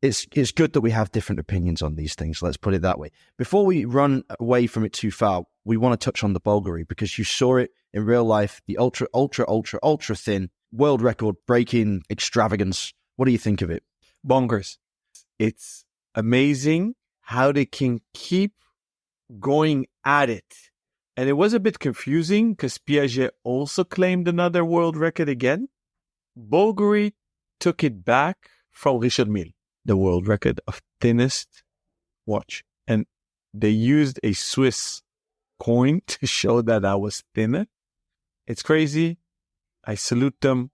It's good that we have different opinions on these things. Let's put it that way. Before we run away from it too far, we want to touch on the Bulgari because you saw it in real life, the ultra thin world record breaking extravagance. What do you think of it? Bonkers. It's amazing how they can keep going at it. And it was a bit confusing because Piaget also claimed another world record again. Bulgari took it back from Richard Mille, the world record of thinnest watch. And they used a Swiss coin to show that I was thinner. It's crazy. I salute them.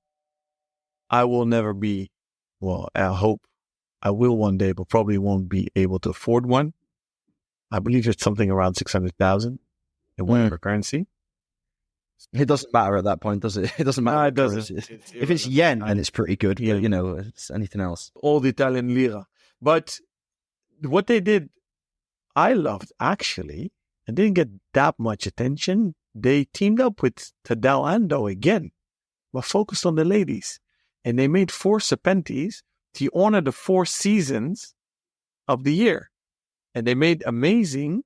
I will never be, well, I hope I will one day, but probably won't be able to afford one. I believe it's something around 600,000 in whatever currency. It doesn't matter at that point, does it? It doesn't matter. No, it doesn't. If it's yen, then it's pretty good. Yeah. But, you know, it's anything else. Old Italian lira. But what they did, I loved actually, and didn't get that much attention. They teamed up with Tadao Ando again, but focused on the ladies. And they made 4 Serpentis to honor the 4 seasons of the year. And they made amazing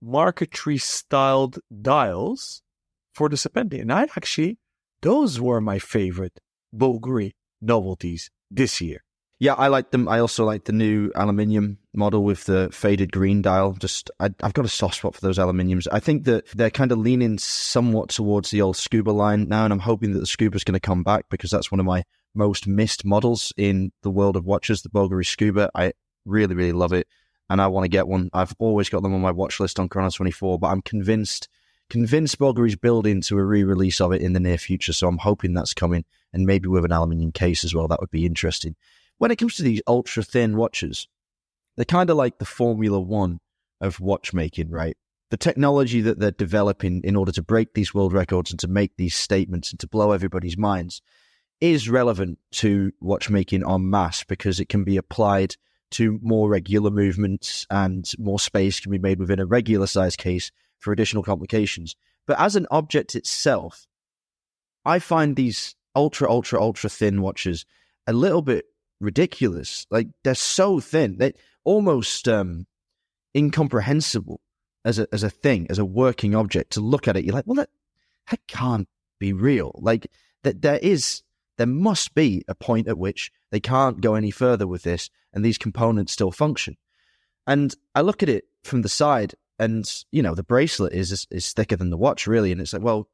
marquetry-styled dials for the Serpenti. And those were my favorite Bulgari novelties this year. Yeah, I like them. I also like the new aluminium model with the faded green dial. I've got a soft spot for those aluminiums. I think that they're kind of leaning somewhat towards the old Scuba line now, and I'm hoping that the Scuba's going to come back because that's one of my most missed models in the world of watches, the Bulgari Scuba. I really, really love it, and I want to get one. I've always got them on my watch list on Chrono24, but I'm convinced Bulgari's building to a re-release of it in the near future, so I'm hoping that's coming, and maybe with an aluminium case as well. That would be interesting. When it comes to these ultra-thin watches, they're kind of like the Formula One of watchmaking, right? The technology that they're developing in order to break these world records and to make these statements and to blow everybody's minds is relevant to watchmaking en masse because it can be applied to more regular movements and more space can be made within a regular size case for additional complications. But as an object itself, I find these ultra thin watches a little bit ridiculous. Like, they're so thin, they almost incomprehensible as a thing, as a working object. To look at it, you're like, well, that can't be real. Like, there must be a point at which they can't go any further with this, and these components still function. And I look at it from the side, and you know, the bracelet is thicker than the watch, really. And it's like, well,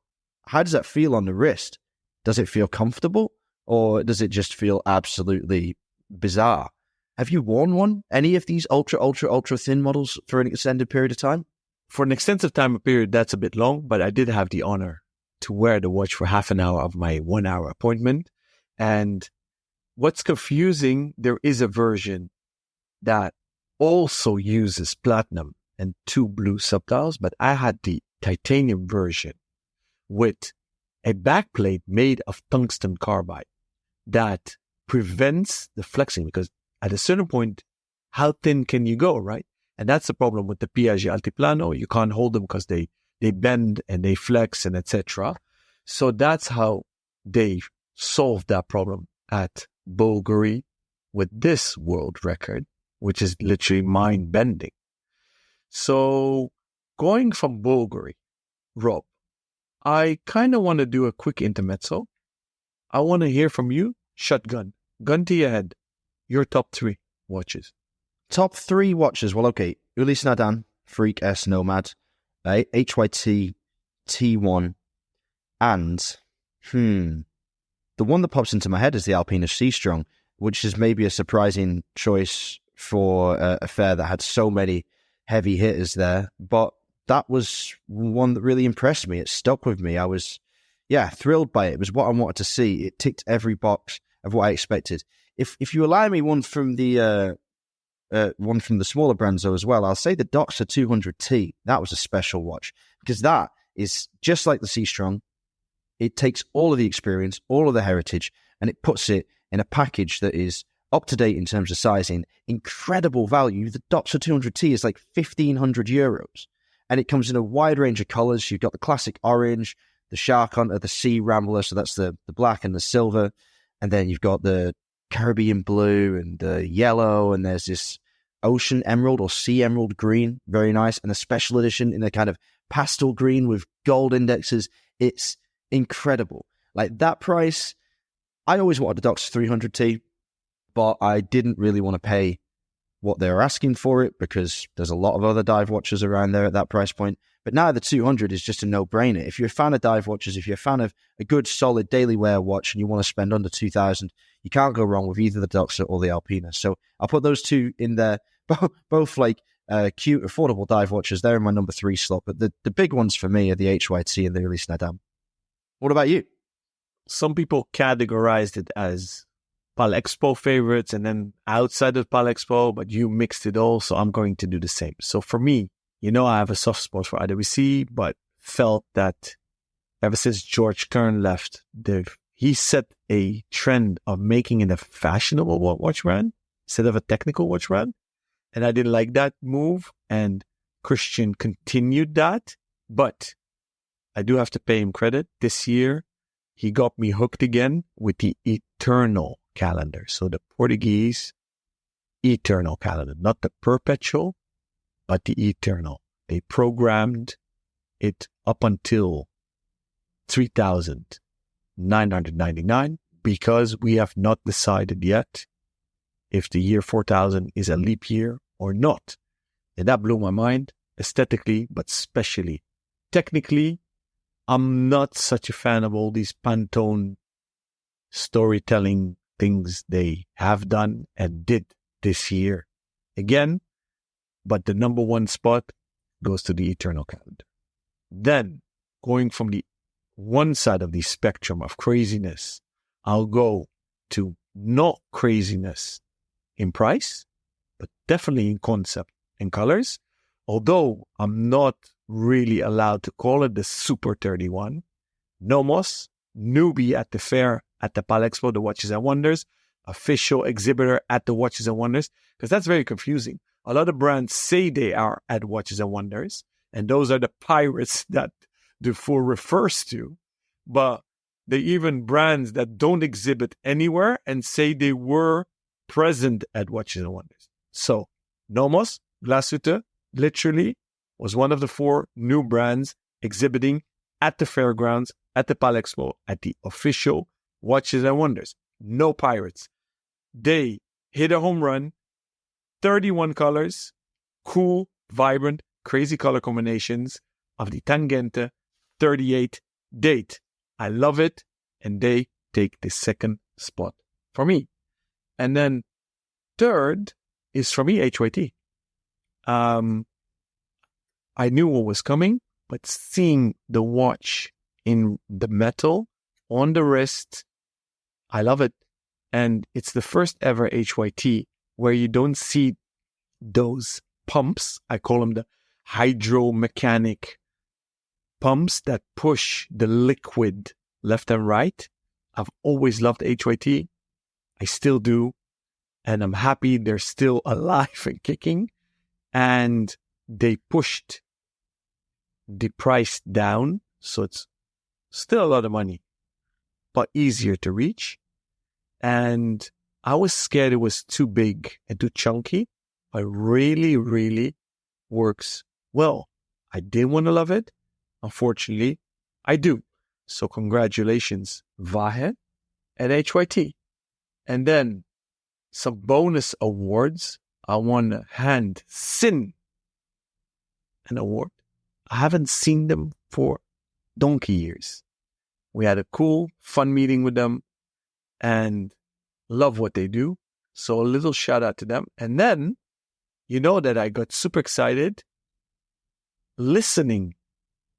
how does that feel on the wrist? Does it feel comfortable? Or does it just feel absolutely bizarre? Have you worn one? Any of these ultra thin models for an extended period of time? For an extensive time period, that's a bit long, but I did have the honor to wear the watch for half an hour of my 1 hour appointment. And what's confusing, there is a version that also uses platinum and 2 blue subdials, but I had the titanium version with a backplate made of tungsten carbide that prevents the flexing, because at a certain point, how thin can you go, right? And that's the problem with the Piaget Altiplano. You can't hold them because they bend and they flex and etc. So that's how they solved that problem at Bulgari with this world record, which is literally mind-bending. So going from Bulgari, Rob, I kind of want to do a quick intermezzo. I want to hear from you. Shotgun. Gun to your head. Your top 3 watches. Top 3 watches. Well, okay. Ulysse Nardin, Freak S Nomad, HYT T1, and the one that pops into my head is the Alpina C-Strong, which is maybe a surprising choice for a fair that had so many heavy hitters there. But that was one that really impressed me. It stuck with me. I was, thrilled by it. It was what I wanted to see. It ticked every box of what I expected. If you allow me one from the smaller brands though as well, I'll say the Doxa 200T. That was a special watch because that is just like the C-Strong. It takes all of the experience, all of the heritage, and it puts it in a package that is up to date in terms of sizing, incredible value. The Doxa 200T is like €1,500, and it comes in a wide range of colors. You've got the classic orange, the Shark Hunter, the Sea Rambler, so that's the black and the silver, and then you've got the Caribbean blue and the yellow, and there's this ocean emerald or sea emerald green, very nice, and a special edition in a kind of pastel green with gold indexes. It's incredible. Like that price, I always wanted the Doxa 300T, but I didn't really want to pay what they were asking for it because there's a lot of other dive watches around there at that price point. But now the 200 is just a no-brainer. If you're a fan of dive watches, if you're a fan of a good, solid daily wear watch and you want to spend under 2,000, you can't go wrong with either the Doxa or the Alpina. So I'll put those two in there, both like cute, affordable dive watches. They're in my number 3 slot. But the big ones for me are the HYT and the Ulysse Nardin. What about you? Some people categorized it as Palexpo favorites and then outside of Palexpo, but you mixed it all, so I'm going to do the same. So for me, I have a soft spot for IWC, but felt that ever since George Kern left, he set a trend of making it a fashionable watch brand instead of a technical watch brand. And I didn't like that move, and Christian continued that, but I do have to pay him credit. This year, he got me hooked again with the Eternal calendar. So the Portuguese Eternal calendar, not the perpetual, but the Eternal. They programmed it up until 3,999 because we have not decided yet if the year 4000 is a leap year or not. And that blew my mind aesthetically, but especially technically. I'm not such a fan of all these Pantone storytelling things they have done and did this year again. But the number 1 spot goes to the Eternal calendar. Then, going from the one side of the spectrum of craziness, I'll go to not craziness in price, but definitely in concept and colors. Although I'm not really allowed to call it the Super 31. Nomos, newbie at the fair at the Palexpo, the Watches and Wonders, official exhibitor at the Watches and Wonders, because that's very confusing. A lot of brands say they are at Watches and Wonders, and those are the pirates that Dufour refers to, but they even brands that don't exhibit anywhere and say they were present at Watches and Wonders. So, Nomos, Glashütte, literally was one of the 4 new brands exhibiting at the fairgrounds, at the Palexpo, at the official Watches and Wonders. No pirates. They hit a home run, 31 colors, cool, vibrant, crazy color combinations of the Tangente 38 date. I love it, and they take the 2nd spot for me. And then 3rd is for me HYT. I knew what was coming, but seeing the watch in the metal on the wrist, I love it. And it's the first ever HYT where you don't see those pumps. I call them the hydromechanic pumps that push the liquid left and right. I've always loved HYT. I still do. and I'm happy they're still alive and kicking. And they pushed the price down, so it's still a lot of money, but easier to reach. And I was scared it was too big and too chunky, but really, really works well. I didn't want to love it. Unfortunately, I do. So congratulations, Vahe and HYT. And then some bonus awards. I want to hand Sin an award. I haven't seen them for donkey years. We had a cool, fun meeting with them and love what they do. So a little shout out to them. And then, you know that I got super excited listening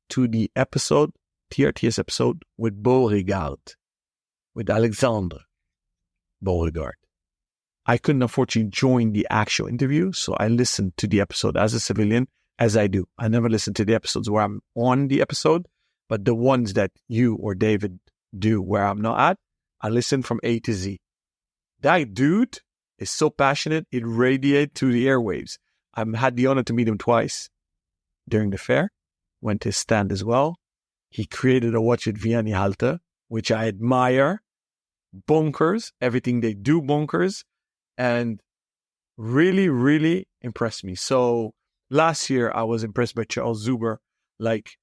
to the episode, TRTS episode with Beauregard, with Alexandre Beauregard. I couldn't unfortunately join the actual interview, so I listened to the episode as a civilian, as I do. I never listen to the episodes where I'm on the episode, but the ones that you or David do where I'm not at, I listen from A to Z. That dude is so passionate, it radiates through the airwaves. I've had the honor to meet him twice during the fair. Went to his stand as well. He created a watch at Vianney Halter, which I admire. Bonkers, everything they do bonkers, and really, really impressed me. So last year I was impressed by Charles Zuber. Like,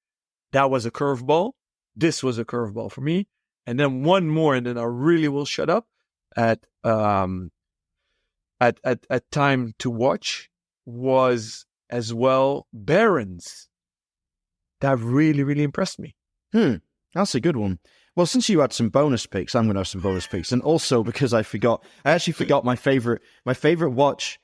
that was a curveball. This was a curveball for me. And then one more, and then I really will shut up. At Time to Watch was as well Barron's. That really, really impressed me. That's a good one. Well, since you had some bonus picks, I'm going to have some bonus picks. And also because I actually forgot my favorite watch.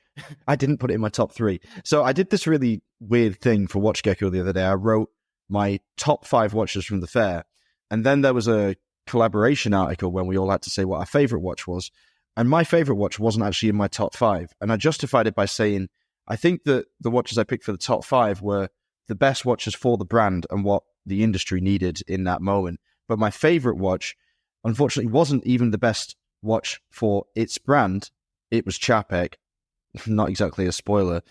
I didn't put it in my top 3. So I did this really weird thing for Watch Gecko the other day. I wrote my top 5 watches from the fair. And then there was a collaboration article when we all had to say what our favorite watch was. And my favorite watch wasn't actually in my top 5. And I justified it by saying, I think that the watches I picked for the top 5 were the best watches for the brand and what the industry needed in that moment. But my favorite watch, unfortunately, wasn't even the best watch for its brand. It was Chapek. Not exactly a spoiler.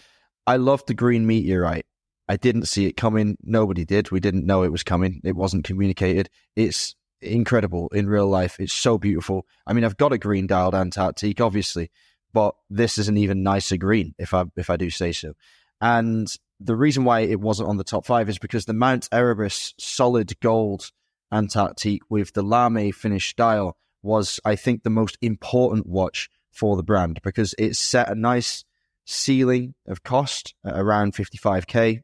I loved the green meteorite. I didn't see it coming. Nobody did. We didn't know it was coming. It wasn't communicated. It's incredible in real life. It's so beautiful. I mean, I've got a green dialed Antarctique, obviously, but this is an even nicer green, if I do say so. And the reason why it wasn't on the top 5 is because the Mount Erebus solid gold Antarctique with the lame finished dial was, I think, the most important watch for the brand because it set a nice ceiling of cost at around 55k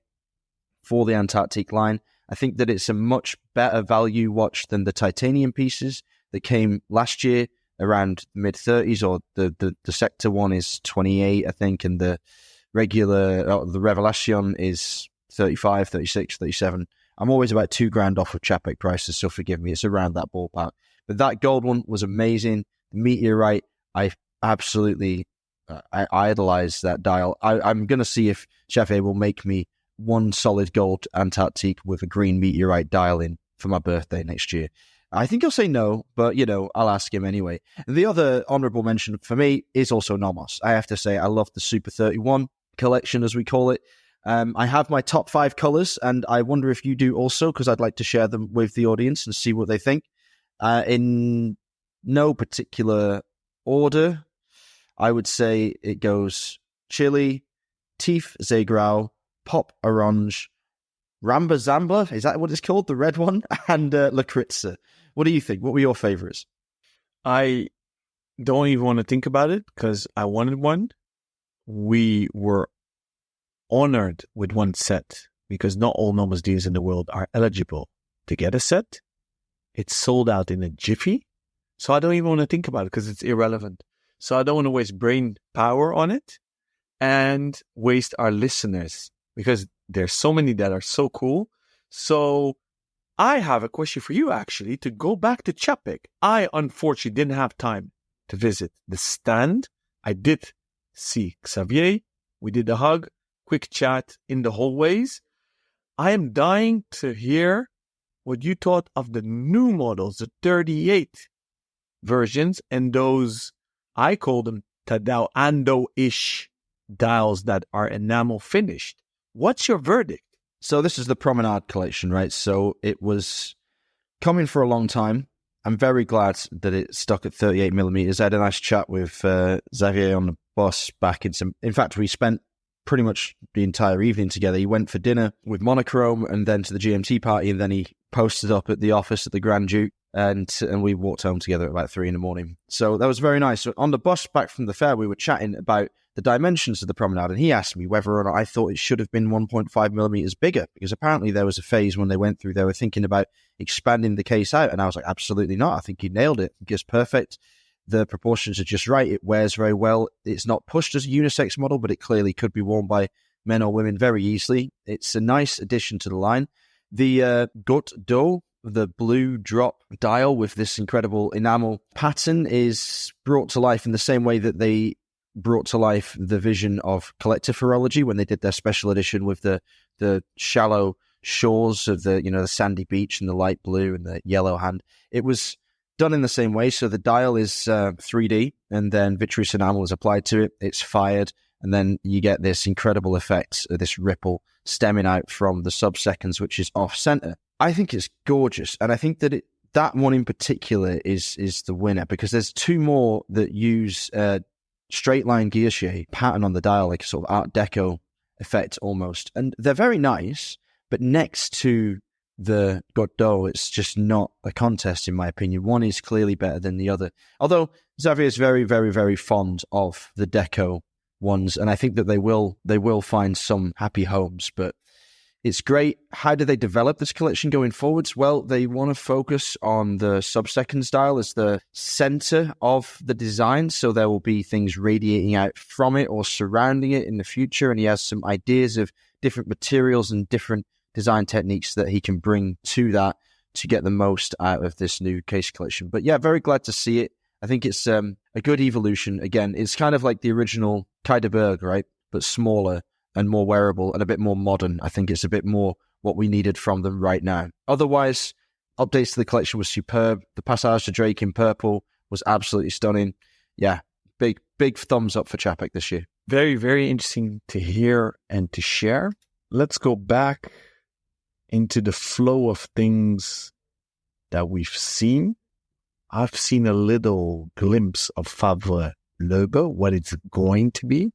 for the Antarctique line. I think that it's a much better value watch than the titanium pieces that came last year around mid-30s, or the sector one is 28, I think, and the regular, the Revelation is 35, 36, 37. I'm always about $2,000 off of Chapek prices, so forgive me. It's around that ballpark. But that gold one was amazing. The meteorite, I absolutely I idolize that dial. I'm going to see if Chafé will make me one solid gold Antarctique with a green meteorite dial in for my birthday next year. I think he'll say no, but, you know, I'll ask him anyway. The other honorable mention for me is also Nomos. I have to say, I love the Super 31 collection, as we call it. I have my top 5 colors, and I wonder if you do also, because I'd like to share them with the audience and see what they think. In no particular order, I would say it goes Chili, Tief Zegrau, Pop Orange, Ramba Zambla, is that what it's called? The red one? And Lakritza. What do you think? What were your favorites? I don't even want to think about it because I wanted one. We were honored with one set because not all Nomos dealers in the world are eligible to get a set. It's sold out in a jiffy. So I don't even want to think about it because it's irrelevant. So I don't want to waste brain power on it and waste our listeners because there's so many that are so cool. So I have a question for you, actually, to go back to Chapek. I unfortunately didn't have time to visit the stand. I did see Xavier. We did a hug, quick chat in the hallways. I am dying to hear what you thought of the new models, the 38 versions, and those, I call them Tadao-Ando-ish dials that are enamel finished. What's your verdict? So this is the Promenade collection, right? So it was coming for a long time. I'm very glad that it stuck at 38 millimeters. I had a nice chat with Xavier on the bus back in fact, we spent pretty much the entire evening together. He went for dinner with Monochrome and then to the GMT party, and then he posted up at the office at the Grand Duke, and we walked home together at about 3 a.m. So that was very nice. So on the bus back from the fair, we were chatting about the dimensions of the Promenade, and he asked me whether or not I thought it should have been 1.5 millimeters bigger, because apparently there was a phase when they went through, they were thinking about expanding the case out, and I was like, absolutely not. I think he nailed it. It's perfect. The proportions are just right. It wears very well. It's not pushed as a unisex model, but it clearly could be worn by men or women very easily. It's a nice addition to the line. The Goutte d'Eau, the blue drop dial with this incredible enamel pattern, is brought to life in the same way that they brought to life the vision of collector horology when they did their special edition with the shallow shores of the sandy beach and the light blue and the yellow hand. It was done in the same way. So the dial is 3D, and then vitreous enamel is applied to it. It's fired, and then you get this incredible effect of this ripple stemming out from the sub-seconds, which is off-center. I think it's gorgeous, and I think that that one in particular is the winner, because there's two more that use straight line guilloche pattern on the dial, like a sort of Art Deco effect almost, and they're very nice, but next to the Goutte d'Eau, it's just not a contest, in my opinion. One is clearly better than the other. Although Xavier is very, very, very fond of the Deco ones, and I think that they will find some happy homes. But it's great. How do they develop this collection going forwards? Well, they want to focus on the sub-second style as the center of the design, so there will be things radiating out from it or surrounding it in the future. And he has some ideas of different materials and different design techniques that he can bring to that to get the most out of this new case collection. But yeah, very glad to see it. I think it's a good evolution. Again, it's kind of like the original Kai de Berg, right? But smaller and more wearable and a bit more modern. I think it's a bit more what we needed from them right now. Otherwise, updates to the collection was superb. The Passage de Drake in purple was absolutely stunning. Yeah, big thumbs up for Čapek this year. Very, very interesting to hear and to share. Let's go back into the flow of things that we've seen. I've seen a little glimpse of Favre logo, what it's going to be.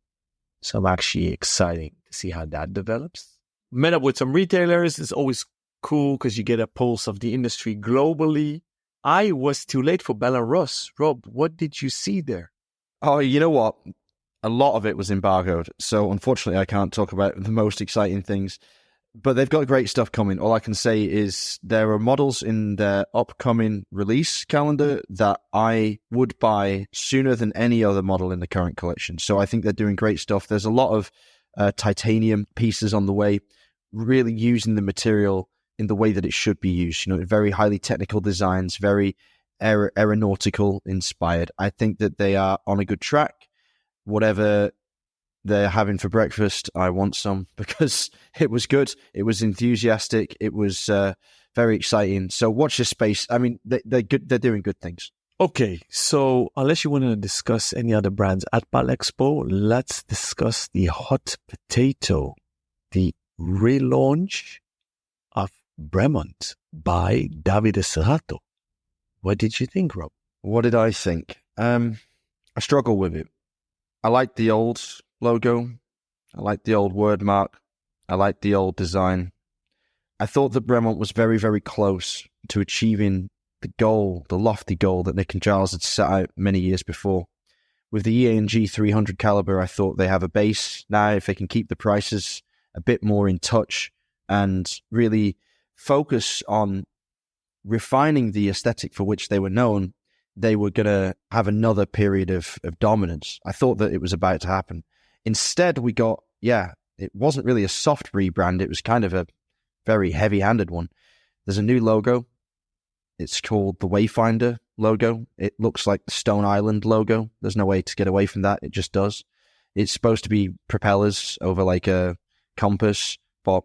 So I'm actually excited to see how that develops. Met up with some retailers. It's always cool because you get a pulse of the industry globally. I was too late for Belarus. Rob, what did you see there? Oh, you know what? A lot of it was embargoed. So unfortunately, I can't talk about the most exciting things. But they've got great stuff coming. All I can say is there are models in their upcoming release calendar that I would buy sooner than any other model in the current collection. So I think they're doing great stuff. There's a lot of titanium pieces on the way, really using the material in the way that it should be used. Very highly technical designs, very aeronautical inspired. I think that they are on a good track. Whatever they're having for breakfast, I want some, because it was good. It was enthusiastic. It was very exciting. So watch this space. I mean, they're good. They're doing good things. Okay, so unless you want to discuss any other brands at Palexpo, let's discuss the hot potato, the relaunch of Bremont by Davide Serrato. What did you think, Rob? What did I think? I struggle with it. I like the old logo. I like the old word mark. I like the old design. I thought that Bremont was very, very close to achieving the goal, the lofty goal that Nick and Giles had set out many years before. With the EANG 300 caliber, I thought they have a base. Now, if they can keep the prices a bit more in touch and really focus on refining the aesthetic for which they were known, they were going to have another period of dominance. I thought that it was about to happen. Instead, we got, it wasn't really a soft rebrand. It was kind of a very heavy-handed one. There's a new logo. It's called the Wayfinder logo. It looks like the Stone Island logo. There's no way to get away from that. It just does. It's supposed to be propellers over like a compass, but,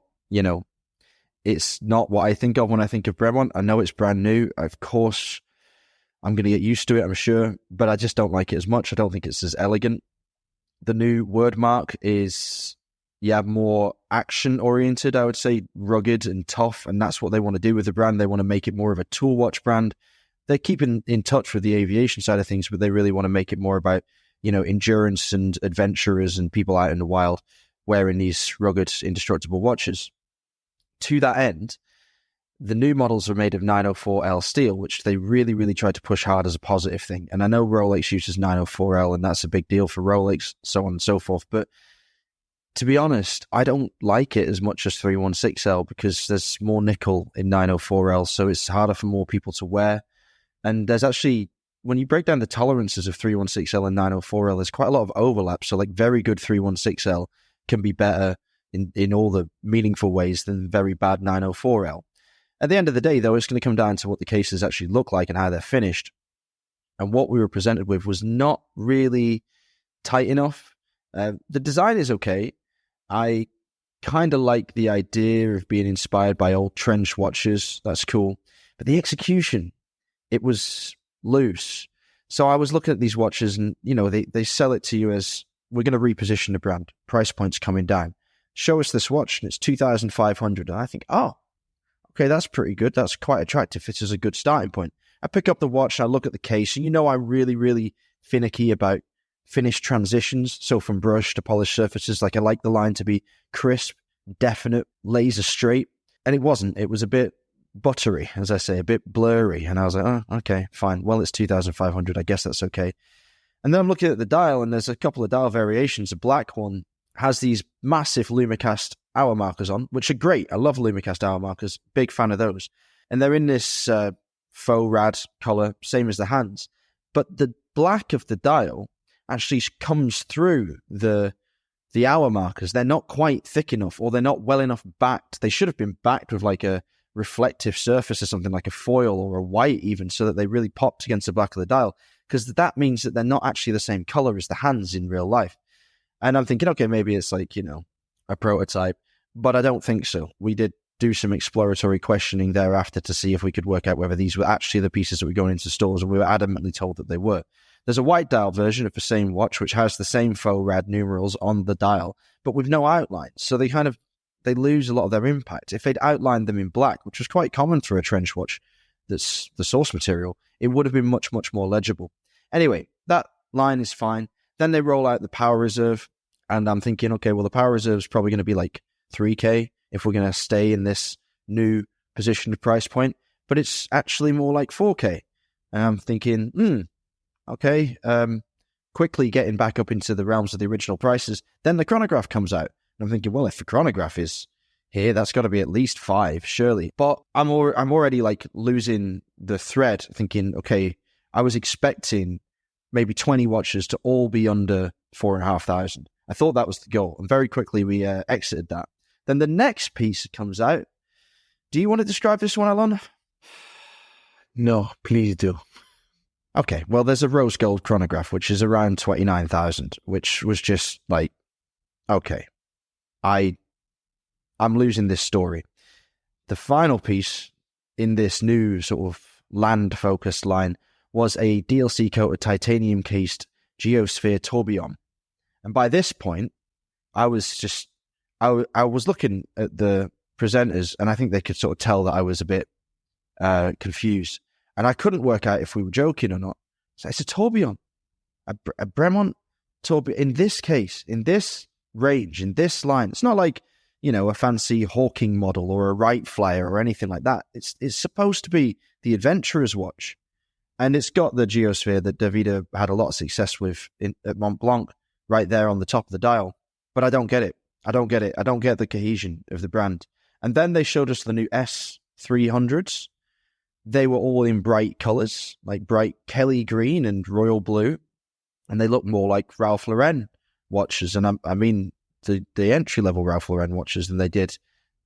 it's not what I think of when I think of Bremont. I know it's brand new. Of course, I'm going to get used to it, I'm sure, but I just don't like it as much. I don't think it's as elegant. The new word mark is, more action-oriented, I would say, rugged and tough, and that's what they want to do with the brand. They want to make it more of a tool watch brand. They're keeping in touch with the aviation side of things, but they really want to make it more about, endurance and adventurers and people out in the wild wearing these rugged, indestructible watches. To that end, the new models are made of 904L steel, which they really, really try to push hard as a positive thing. And I know Rolex uses 904L, and that's a big deal for Rolex, so on and so forth. But to be honest, I don't like it as much as 316L because there's more nickel in 904L, so it's harder for more people to wear. And there's actually, when you break down the tolerances of 316L and 904L, there's quite a lot of overlap. So like very good 316L can be better in all the meaningful ways than very bad 904L. At the end of the day, though, it's going to come down to what the cases actually look like and how they're finished. And what we were presented with was not really tight enough. The design is okay. I kind of like the idea of being inspired by old trench watches. That's cool. But the execution, it was loose. So I was looking at these watches and, they sell it to you as, we're going to reposition the brand. Price point's coming down. Show us this watch and it's $2,500. And I think, okay, that's pretty good. That's quite attractive. This is a good starting point. I pick up the watch and I look at the case, and I'm really, really finicky about finish transitions. So from brush to polished surfaces, like I like the line to be crisp, definite, laser straight. And it wasn't. It was a bit buttery, as I say, a bit blurry. And I was like, okay, fine. Well, it's 2,500. I guess that's okay. And then I'm looking at the dial, and there's a couple of dial variations. The black one has these massive Lumicast hour markers on, which are great. I love Lumicast hour markers. Big fan of those. And they're in this faux rad color, same as the hands. But the black of the dial actually comes through the hour markers. They're not quite thick enough, or they're not well enough backed. They should have been backed with like a reflective surface or something, like a foil or a white even, so that they really popped against the black of the dial, because that means that they're not actually the same color as the hands in real life. And I'm thinking, okay, maybe it's like, a prototype, but I don't think so. We did do some exploratory questioning thereafter to see if we could work out whether these were actually the pieces that were going into stores, and we were adamantly told that they were. There's a white dial version of the same watch, which has the same faux rad numerals on the dial, but with no outline. So they lose a lot of their impact. If they'd outlined them in black, which was quite common for a trench watch that's the source material, it would have been much, much more legible. Anyway, that line is fine. Then they roll out the power reserve, and I'm thinking, okay, well, the power reserve is probably going to be like $3,000 if we're going to stay in this new positioned price point, but it's actually more like $4,000. And I'm thinking, okay, quickly getting back up into the realms of the original prices. Then the chronograph comes out, and I'm thinking, well, if the chronograph is here, that's got to be at least $5,000, surely. But I'm already like losing the thread, thinking, okay, I was expecting maybe 20 watches to all be under 4,500. I thought that was the goal, and very quickly we exited that. Then the next piece comes out. Do you want to describe this one, Alon? No, please do. Okay, well, there's a rose gold chronograph, which is around 29,000, which was just like, okay, I'm losing this story. The final piece in this new sort of land-focused line was a DLC-coated titanium-cased Geosphere tourbillon. And by this point, I was looking at the presenters, and I think they could sort of tell that I was a bit confused. And I couldn't work out if we were joking or not. So it's a tourbillon, a Bremont tourbillon. In this case, in this range, in this line, it's not like, a fancy Hawking model or a Wright Flyer or anything like that. It's supposed to be the adventurer's watch. And it's got the Geosphere that Davida had a lot of success with at Mont Blanc right there on the top of the dial. But I don't get it. I don't get the cohesion of the brand. And then they showed us the new S300s. They were all in bright colors, like bright Kelly green and royal blue. And they look more like Ralph Lauren watches. And I mean the entry-level Ralph Lauren watches than they did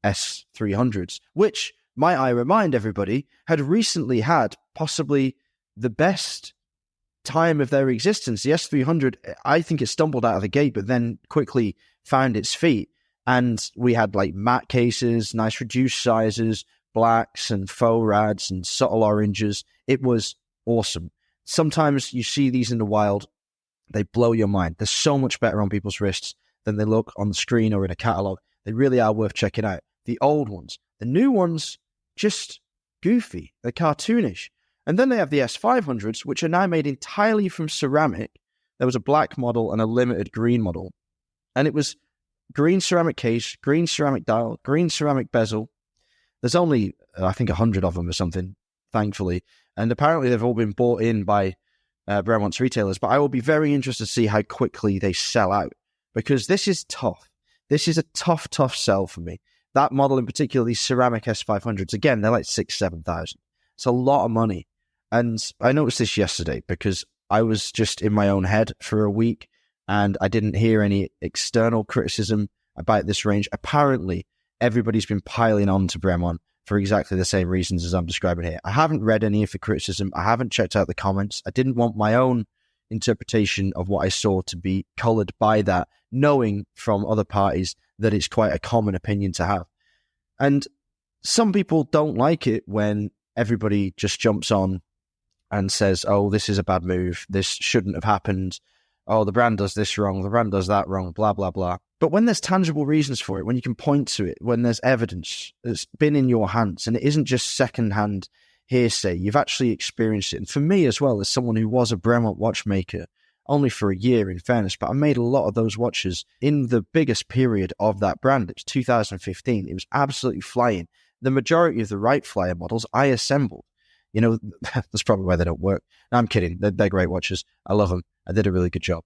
S300s, which, might I remind everybody, had recently had possibly the best time of their existence. The S300, I think it stumbled out of the gate, but then quickly found its feet. And we had like matte cases, nice reduced sizes, blacks and faux rads and subtle oranges. It was awesome. Sometimes you see these in the wild, they blow your mind. They're so much better on people's wrists than they look on the screen or in a catalog. They really are worth checking out. The old ones. The new ones, just goofy. They're cartoonish. And then they have the S500s, which are now made entirely from ceramic. There was a black model and a limited green model. And it was green ceramic case, green ceramic dial, green ceramic bezel. There's only, I think, 100 of them or something, thankfully. And apparently they've all been bought in by Bremont's retailers. But I will be very interested to see how quickly they sell out, because this is tough. This is a tough sell for me. That model in particular, these ceramic S500s, again, they're like 6,000-7,000. It's a lot of money. And I noticed this yesterday because I was just in my own head for a week and I didn't hear any external criticism about this range. Apparently, everybody's been piling on to Bremont for exactly the same reasons as I'm describing here. I haven't read any of the criticism. I haven't checked out the comments. I didn't want my own interpretation of what I saw to be coloured by that, knowing from other parties that it's quite a common opinion to have. And some people don't like it when everybody just jumps on and says, oh, this is a bad move, this shouldn't have happened, oh, the brand does this wrong, the brand does that wrong, blah, blah, blah. But when there's tangible reasons for it, when you can point to it, when there's evidence that's been in your hands, and it isn't just secondhand hearsay, you've actually experienced it. And for me as well, as someone who was a Bremont watchmaker, only for a year in fairness, but I made a lot of those watches in the biggest period of that brand. It was 2015. It was absolutely flying. The majority of the Right Flyer models I assembled. You know, that's probably why they don't work. No, I'm kidding. They're great watches. I love them. I did a really good job.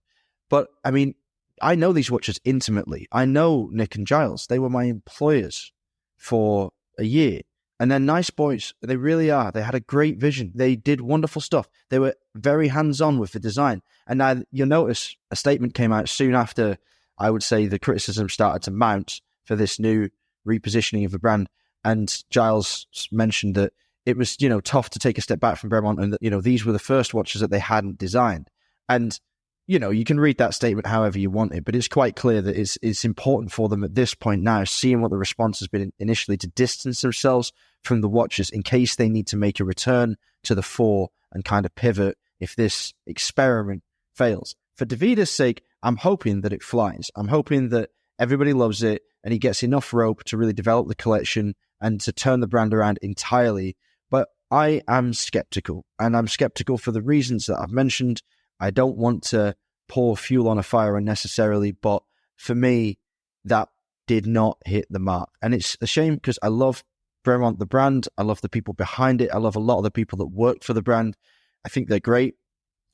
But, I mean, I know these watches intimately. I know Nick and Giles. They were my employers for a year. And they're nice boys. They really are. They had a great vision. They did wonderful stuff. They were very hands-on with the design. And now you'll notice a statement came out soon after, I would say, the criticism started to mount for this new repositioning of the brand. And Giles mentioned that it was, you know, tough to take a step back from Bremont and that, you know, these were the first watches that they hadn't designed. And, you know, you can read that statement however you want it, but it's quite clear that it's important for them at this point now, seeing what the response has been initially, to distance themselves from the watches in case they need to make a return to the fore and kind of pivot if this experiment fails. For Davida's sake, I'm hoping that it flies. I'm hoping that everybody loves it and he gets enough rope to really develop the collection and to turn the brand around entirely. But I am skeptical, and I'm skeptical for the reasons that I've mentioned. I don't want to pour fuel on a fire unnecessarily, but for me, that did not hit the mark. And it's a shame because I love Bremont, the brand. I love the people behind it. I love a lot of the people that work for the brand. I think they're great.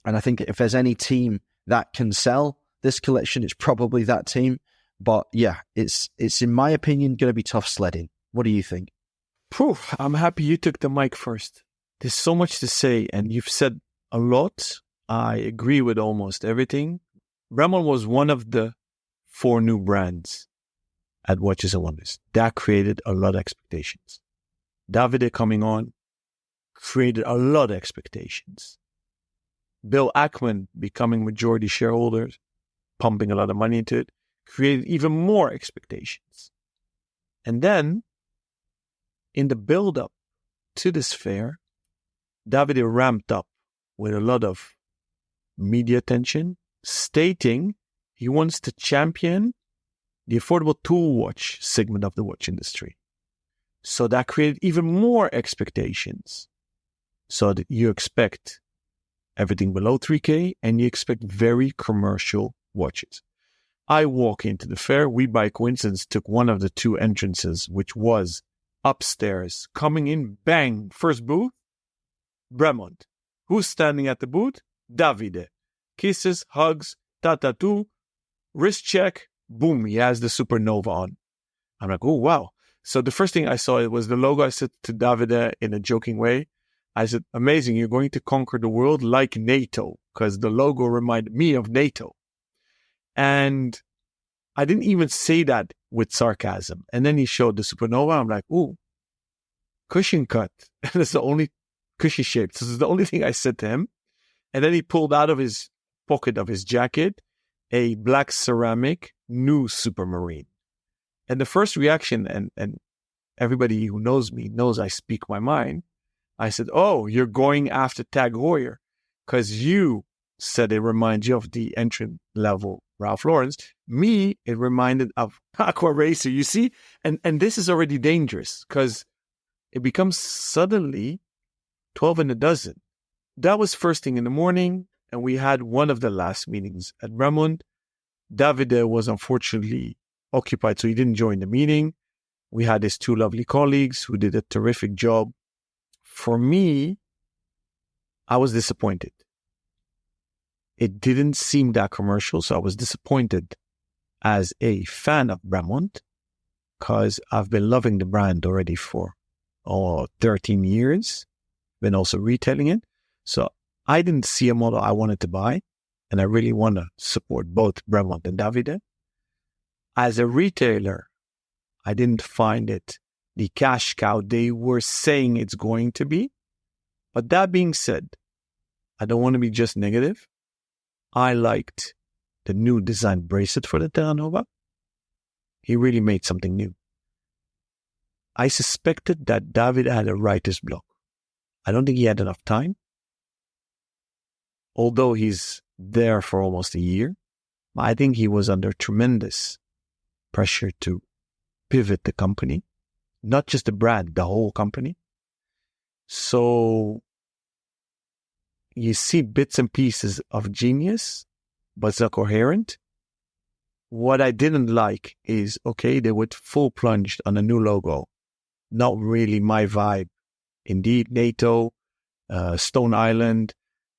And I think if there's any team that can sell this collection, it's probably that team. But yeah, it's in my opinion, going to be tough sledding. What do you think? Phew, I'm happy you took the mic first. There's so much to say, and you've said a lot. I agree with almost everything. Bremont was one of the 4 new brands at Watches and Wonders. That created a lot of expectations. Davide coming on created a lot of expectations. Bill Ackman becoming majority shareholder, pumping a lot of money into it, created even more expectations. And then, in the build-up to this fair, Davide ramped up with a lot of media attention, stating he wants to champion the affordable tool watch segment of the watch industry. So that created even more expectations. So that you expect everything below 3K and you expect very commercial watches. I walk into the fair. We, by coincidence, took one of the 2 entrances, which was upstairs. Coming in, bang, first booth, Bremont. Who's standing at the booth? Davide. Kisses, hugs, tattoo, wrist check, boom, he has the Supernova on. I'm like, oh, wow. So the first thing I saw, it was the logo. I said to Davide in a joking way, I said, amazing, you're going to conquer the world like NATO, because the logo reminded me of NATO. And I didn't even say that with sarcasm. And then he showed the Supernova. I'm like, ooh, cushion cut. And it's the only cushy shape. So this is the only thing I said to him. And then he pulled out of his pocket of his jacket a black ceramic new Supermarine. And the first reaction, and everybody who knows me knows I speak my mind, I said, oh, you're going after Tag Heuer because you said it reminds you of the entry level Ralph Lauren's. Me, it reminded of Aqua Racer, you see? And this is already dangerous because it becomes suddenly 12 in a dozen. That was first thing in the morning, and we had one of the last meetings at Bremont. Davide was unfortunately occupied, so he didn't join the meeting. We had his two lovely colleagues who did a terrific job. For me, I was disappointed. It didn't seem that commercial, so I was disappointed as a fan of Bremont because I've been loving the brand already for 13 years, been also retailing it. So I didn't see a model I wanted to buy, and I really want to support both Bremont and Davide. As a retailer, I didn't find it the cash cow they were saying it's going to be. But that being said, I don't want to be just negative. I liked the new design bracelet for the Terra Nova. He really made something new. I suspected that David had a writer's block. I don't think he had enough time. Although he's there for almost a year, I think he was under tremendous pressure to pivot the company, not just the brand, the whole company. So you see bits and pieces of genius, but it's not coherent. What I didn't like is, okay, they went full plunged on a new logo. Not really my vibe. Indeed, NATO, Stone Island,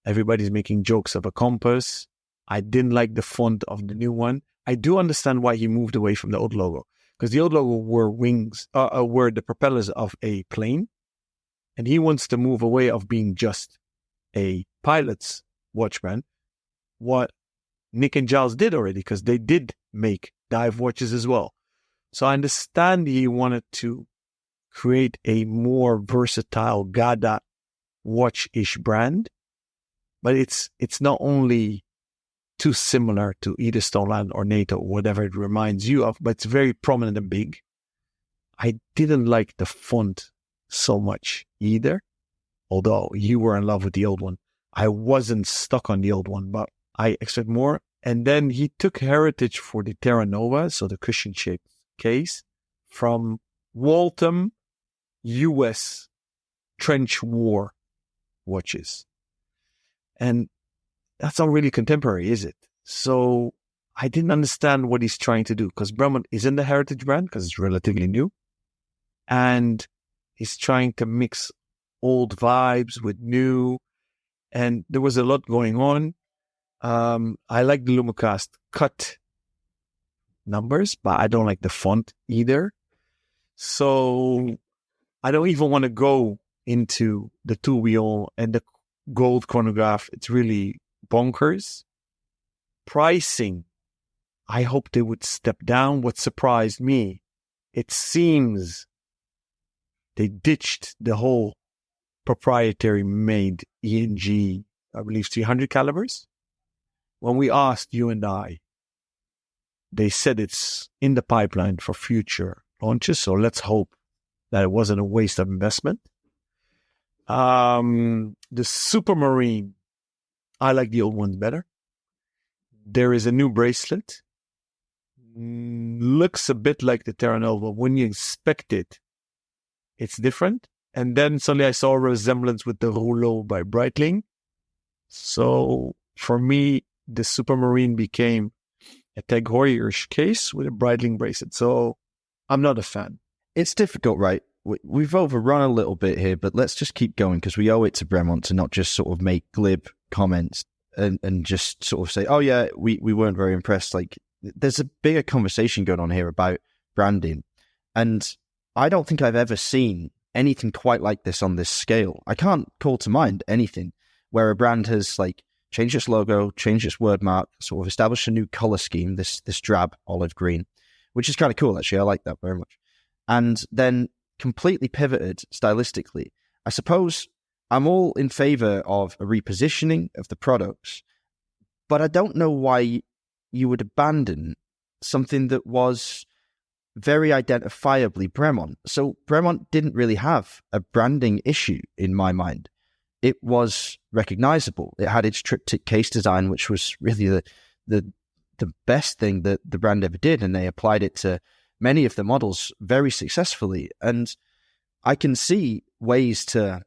everybody's making jokes of a compass. I didn't like the font of the new one. I do understand why he moved away from the old logo, because the old logo were were the propellers of a plane, and he wants to move away of being just a pilot's watch brand. What Nick and Giles did already, because they did make dive watches as well. So I understand he wanted to create a more versatile Gada watch-ish brand, but it's not only too similar to either Stoneland or NATO, whatever it reminds you of, but it's very prominent and big. I didn't like the font so much either, although you were in love with the old one. I wasn't stuck on the old one, but I expect more. And then he took heritage for the Terra Nova, so the cushion-shaped case, from Waltham US trench war watches. And that's not really contemporary, is it? So I didn't understand what he's trying to do, because Bremont is in the heritage brand because it's relatively new. And he's trying to mix old vibes with new. And there was a lot going on. I like the Lumicast cut numbers, but I don't like the font either. So I don't even want to go into the two-wheel and the gold chronograph. It's really bonkers. Pricing, I hope they would step down. What surprised me, it seems they ditched the whole proprietary made ENG, I believe 300 calibers. When we asked you and I, they said it's in the pipeline for future launches. So let's hope that it wasn't a waste of investment. The Supermarine, I like the old ones better. There is a new bracelet. Looks a bit like the Terra Nova. When you inspect it, it's different. And then suddenly I saw a resemblance with the Rouleau by Breitling. So for me, the Supermarine became a Tag Heuer case with a Breitling bracelet. So I'm not a fan. It's difficult, right? We've overrun a little bit here, but let's just keep going, because we owe it to Bremont to not just sort of make glib comments and just sort of say, oh yeah, we weren't very impressed. Like, there's a bigger conversation going on here about branding. And I don't think I've ever seen anything quite like this on this scale. I can't call to mind anything where a brand has like changed its logo, changed its word mark, sort of established a new color scheme, this drab olive green, which is kind of cool, actually. I like that very much. And then completely pivoted stylistically. I suppose I'm all in favor of a repositioning of the products, but I don't know why you would abandon something that was very identifiably Bremont. So Bremont didn't really have a branding issue in my mind. It was recognizable. It had its triptych case design, which was really the best thing that the brand ever did, and they applied it to many of the models very successfully. And I can see ways to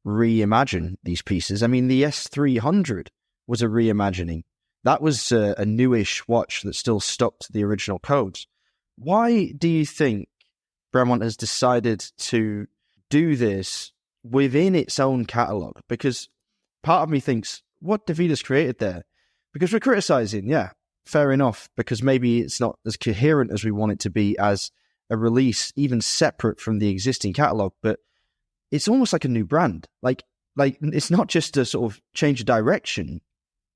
reimagine these pieces. I mean, the S300 was a reimagining. That was a newish watch that still stuck to the original codes. Why do you think Bremont has decided to do this within its own catalogue? Because part of me thinks, what Davida's created there? Because we're criticizing, yeah, fair enough, because maybe it's not as coherent as we want it to be as a release, even separate from the existing catalogue, but it's almost like a new brand. Like it's not just a sort of change of direction.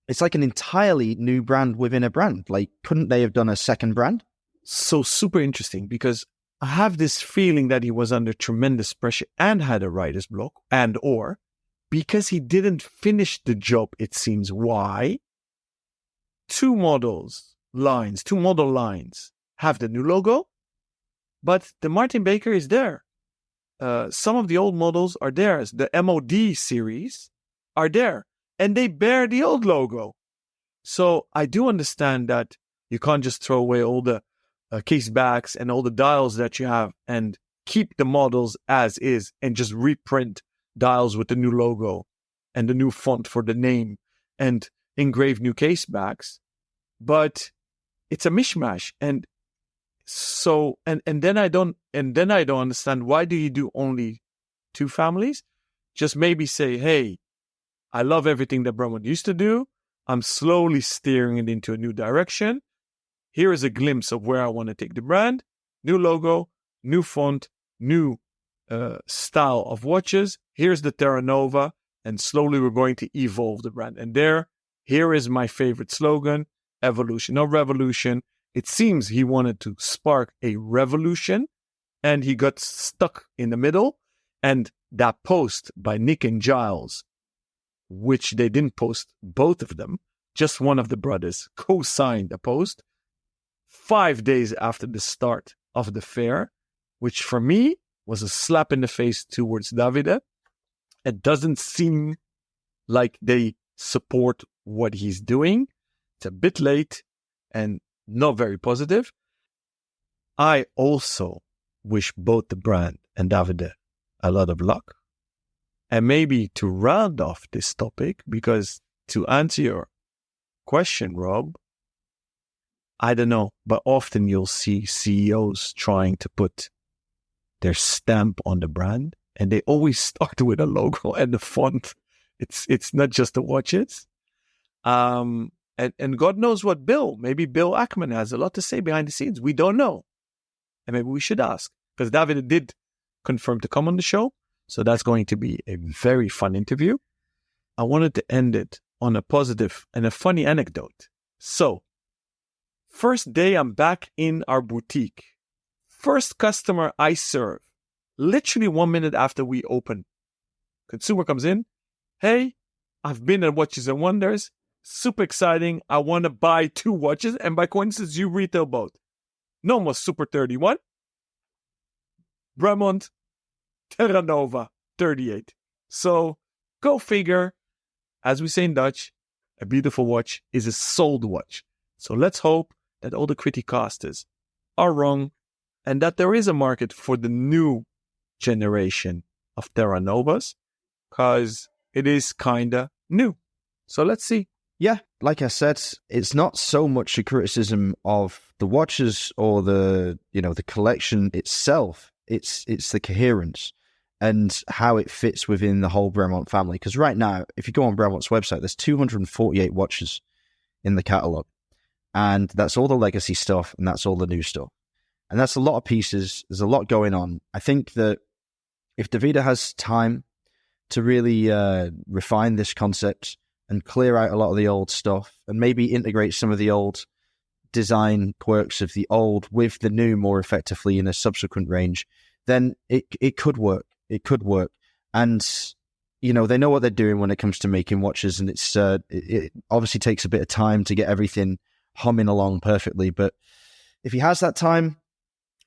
It's like an entirely new brand within a brand. Like, couldn't they have done a second brand? So super interesting, because I have this feeling that he was under tremendous pressure and had a writer's block, and or because he didn't finish the job, it seems. Why? Two model lines have the new logo, but the Martin Baker is there. Some of the old models are there. The MOD series are there, and they bear the old logo. So I do understand that you can't just throw away all the case backs and all the dials that you have and keep the models as is and just reprint dials with the new logo and the new font for the name and engrave new case backs. But it's a mishmash. And so, and then I don't understand, why do you do only two families? Just maybe say, hey, I love everything that Bremont used to do. I'm slowly steering it into a new direction. Here is a glimpse of where I want to take the brand. New logo, new font, new style of watches. Here's the Terra Nova, and slowly we're going to evolve the brand. And here is my favorite slogan, evolution, not revolution. It seems he wanted to spark a revolution, and he got stuck in the middle. And that post by Nick and Giles, which they didn't post both of them, just one of the brothers co-signed a post 5 days after the start of the fair, which for me was a slap in the face towards Davide. It doesn't seem like they support what he's doing. It's a bit late and not very positive. I also wish both the brand and Davide a lot of luck. And maybe to round off this topic, because to answer your question, Rob, I don't know, but often you'll see CEOs trying to put their stamp on the brand, and they always start with a logo and the font. It's not just the watches. And God knows what maybe Bill Ackman has a lot to say behind the scenes. We don't know. And maybe we should ask, because David did confirm to come on the show. So that's going to be a very fun interview. I wanted to end it on a positive and a funny anecdote. So, first day I'm back in our boutique. First customer I serve, literally 1 minute after we open. Consumer comes in. Hey, I've been at Watches and Wonders. Super exciting. I want to buy 2 watches. And by coincidence, you retail both. Nomos Super 31. Bremont Terra Nova 38. So, go figure. As we say in Dutch, a beautiful watch is a sold watch. So let's hope that all the criticasters are wrong and that there is a market for the new generation of Terra Novas, because it is kind of new. So let's see. Yeah, like I said, it's not so much a criticism of the watches or the collection itself. It's the coherence and how it fits within the whole Bremont family. Because right now, if you go on Bremont's website, there's 248 watches in the catalogue. And that's all the legacy stuff, and that's all the new stuff. And that's a lot of pieces. There's a lot going on. I think that if Davide has time to really refine this concept and clear out a lot of the old stuff and maybe integrate some of the old design quirks of the old with the new more effectively in a subsequent range, then it could work. It could work. And, they know what they're doing when it comes to making watches, and it obviously takes a bit of time to get everything humming along perfectly. But if he has that time,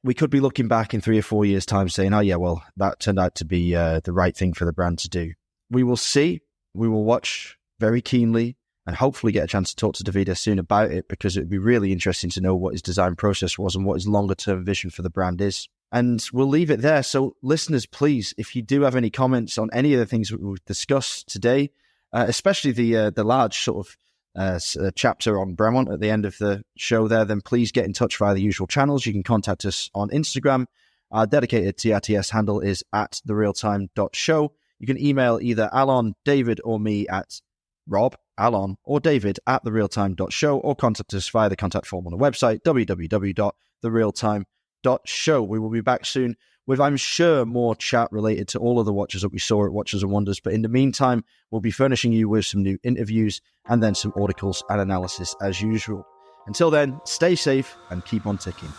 we could be looking back in 3 or 4 years' time saying, oh, yeah, well, that turned out to be the right thing for the brand to do. We will see. We will watch very keenly and hopefully get a chance to talk to Davide soon about it, because it would be really interesting to know what his design process was and what his longer-term vision for the brand is. And we'll leave it there. So listeners, please, if you do have any comments on any of the things we've discussed today, especially the large sort of chapter on Bremont at the end of the show there, then please get in touch via the usual channels. You can contact us on Instagram. Our dedicated TRTS handle is @therealtime.show. You can email either Alon, David, or me at Rob, Alon, or David @therealtime.show, or contact us via the contact form on the website, www.therealtime.show. We will be back soon with, I'm sure, more chat related to all of the watches that we saw at Watches and Wonders. But in the meantime, we'll be furnishing you with some new interviews and then some articles and analysis as usual. Until then, stay safe and keep on ticking.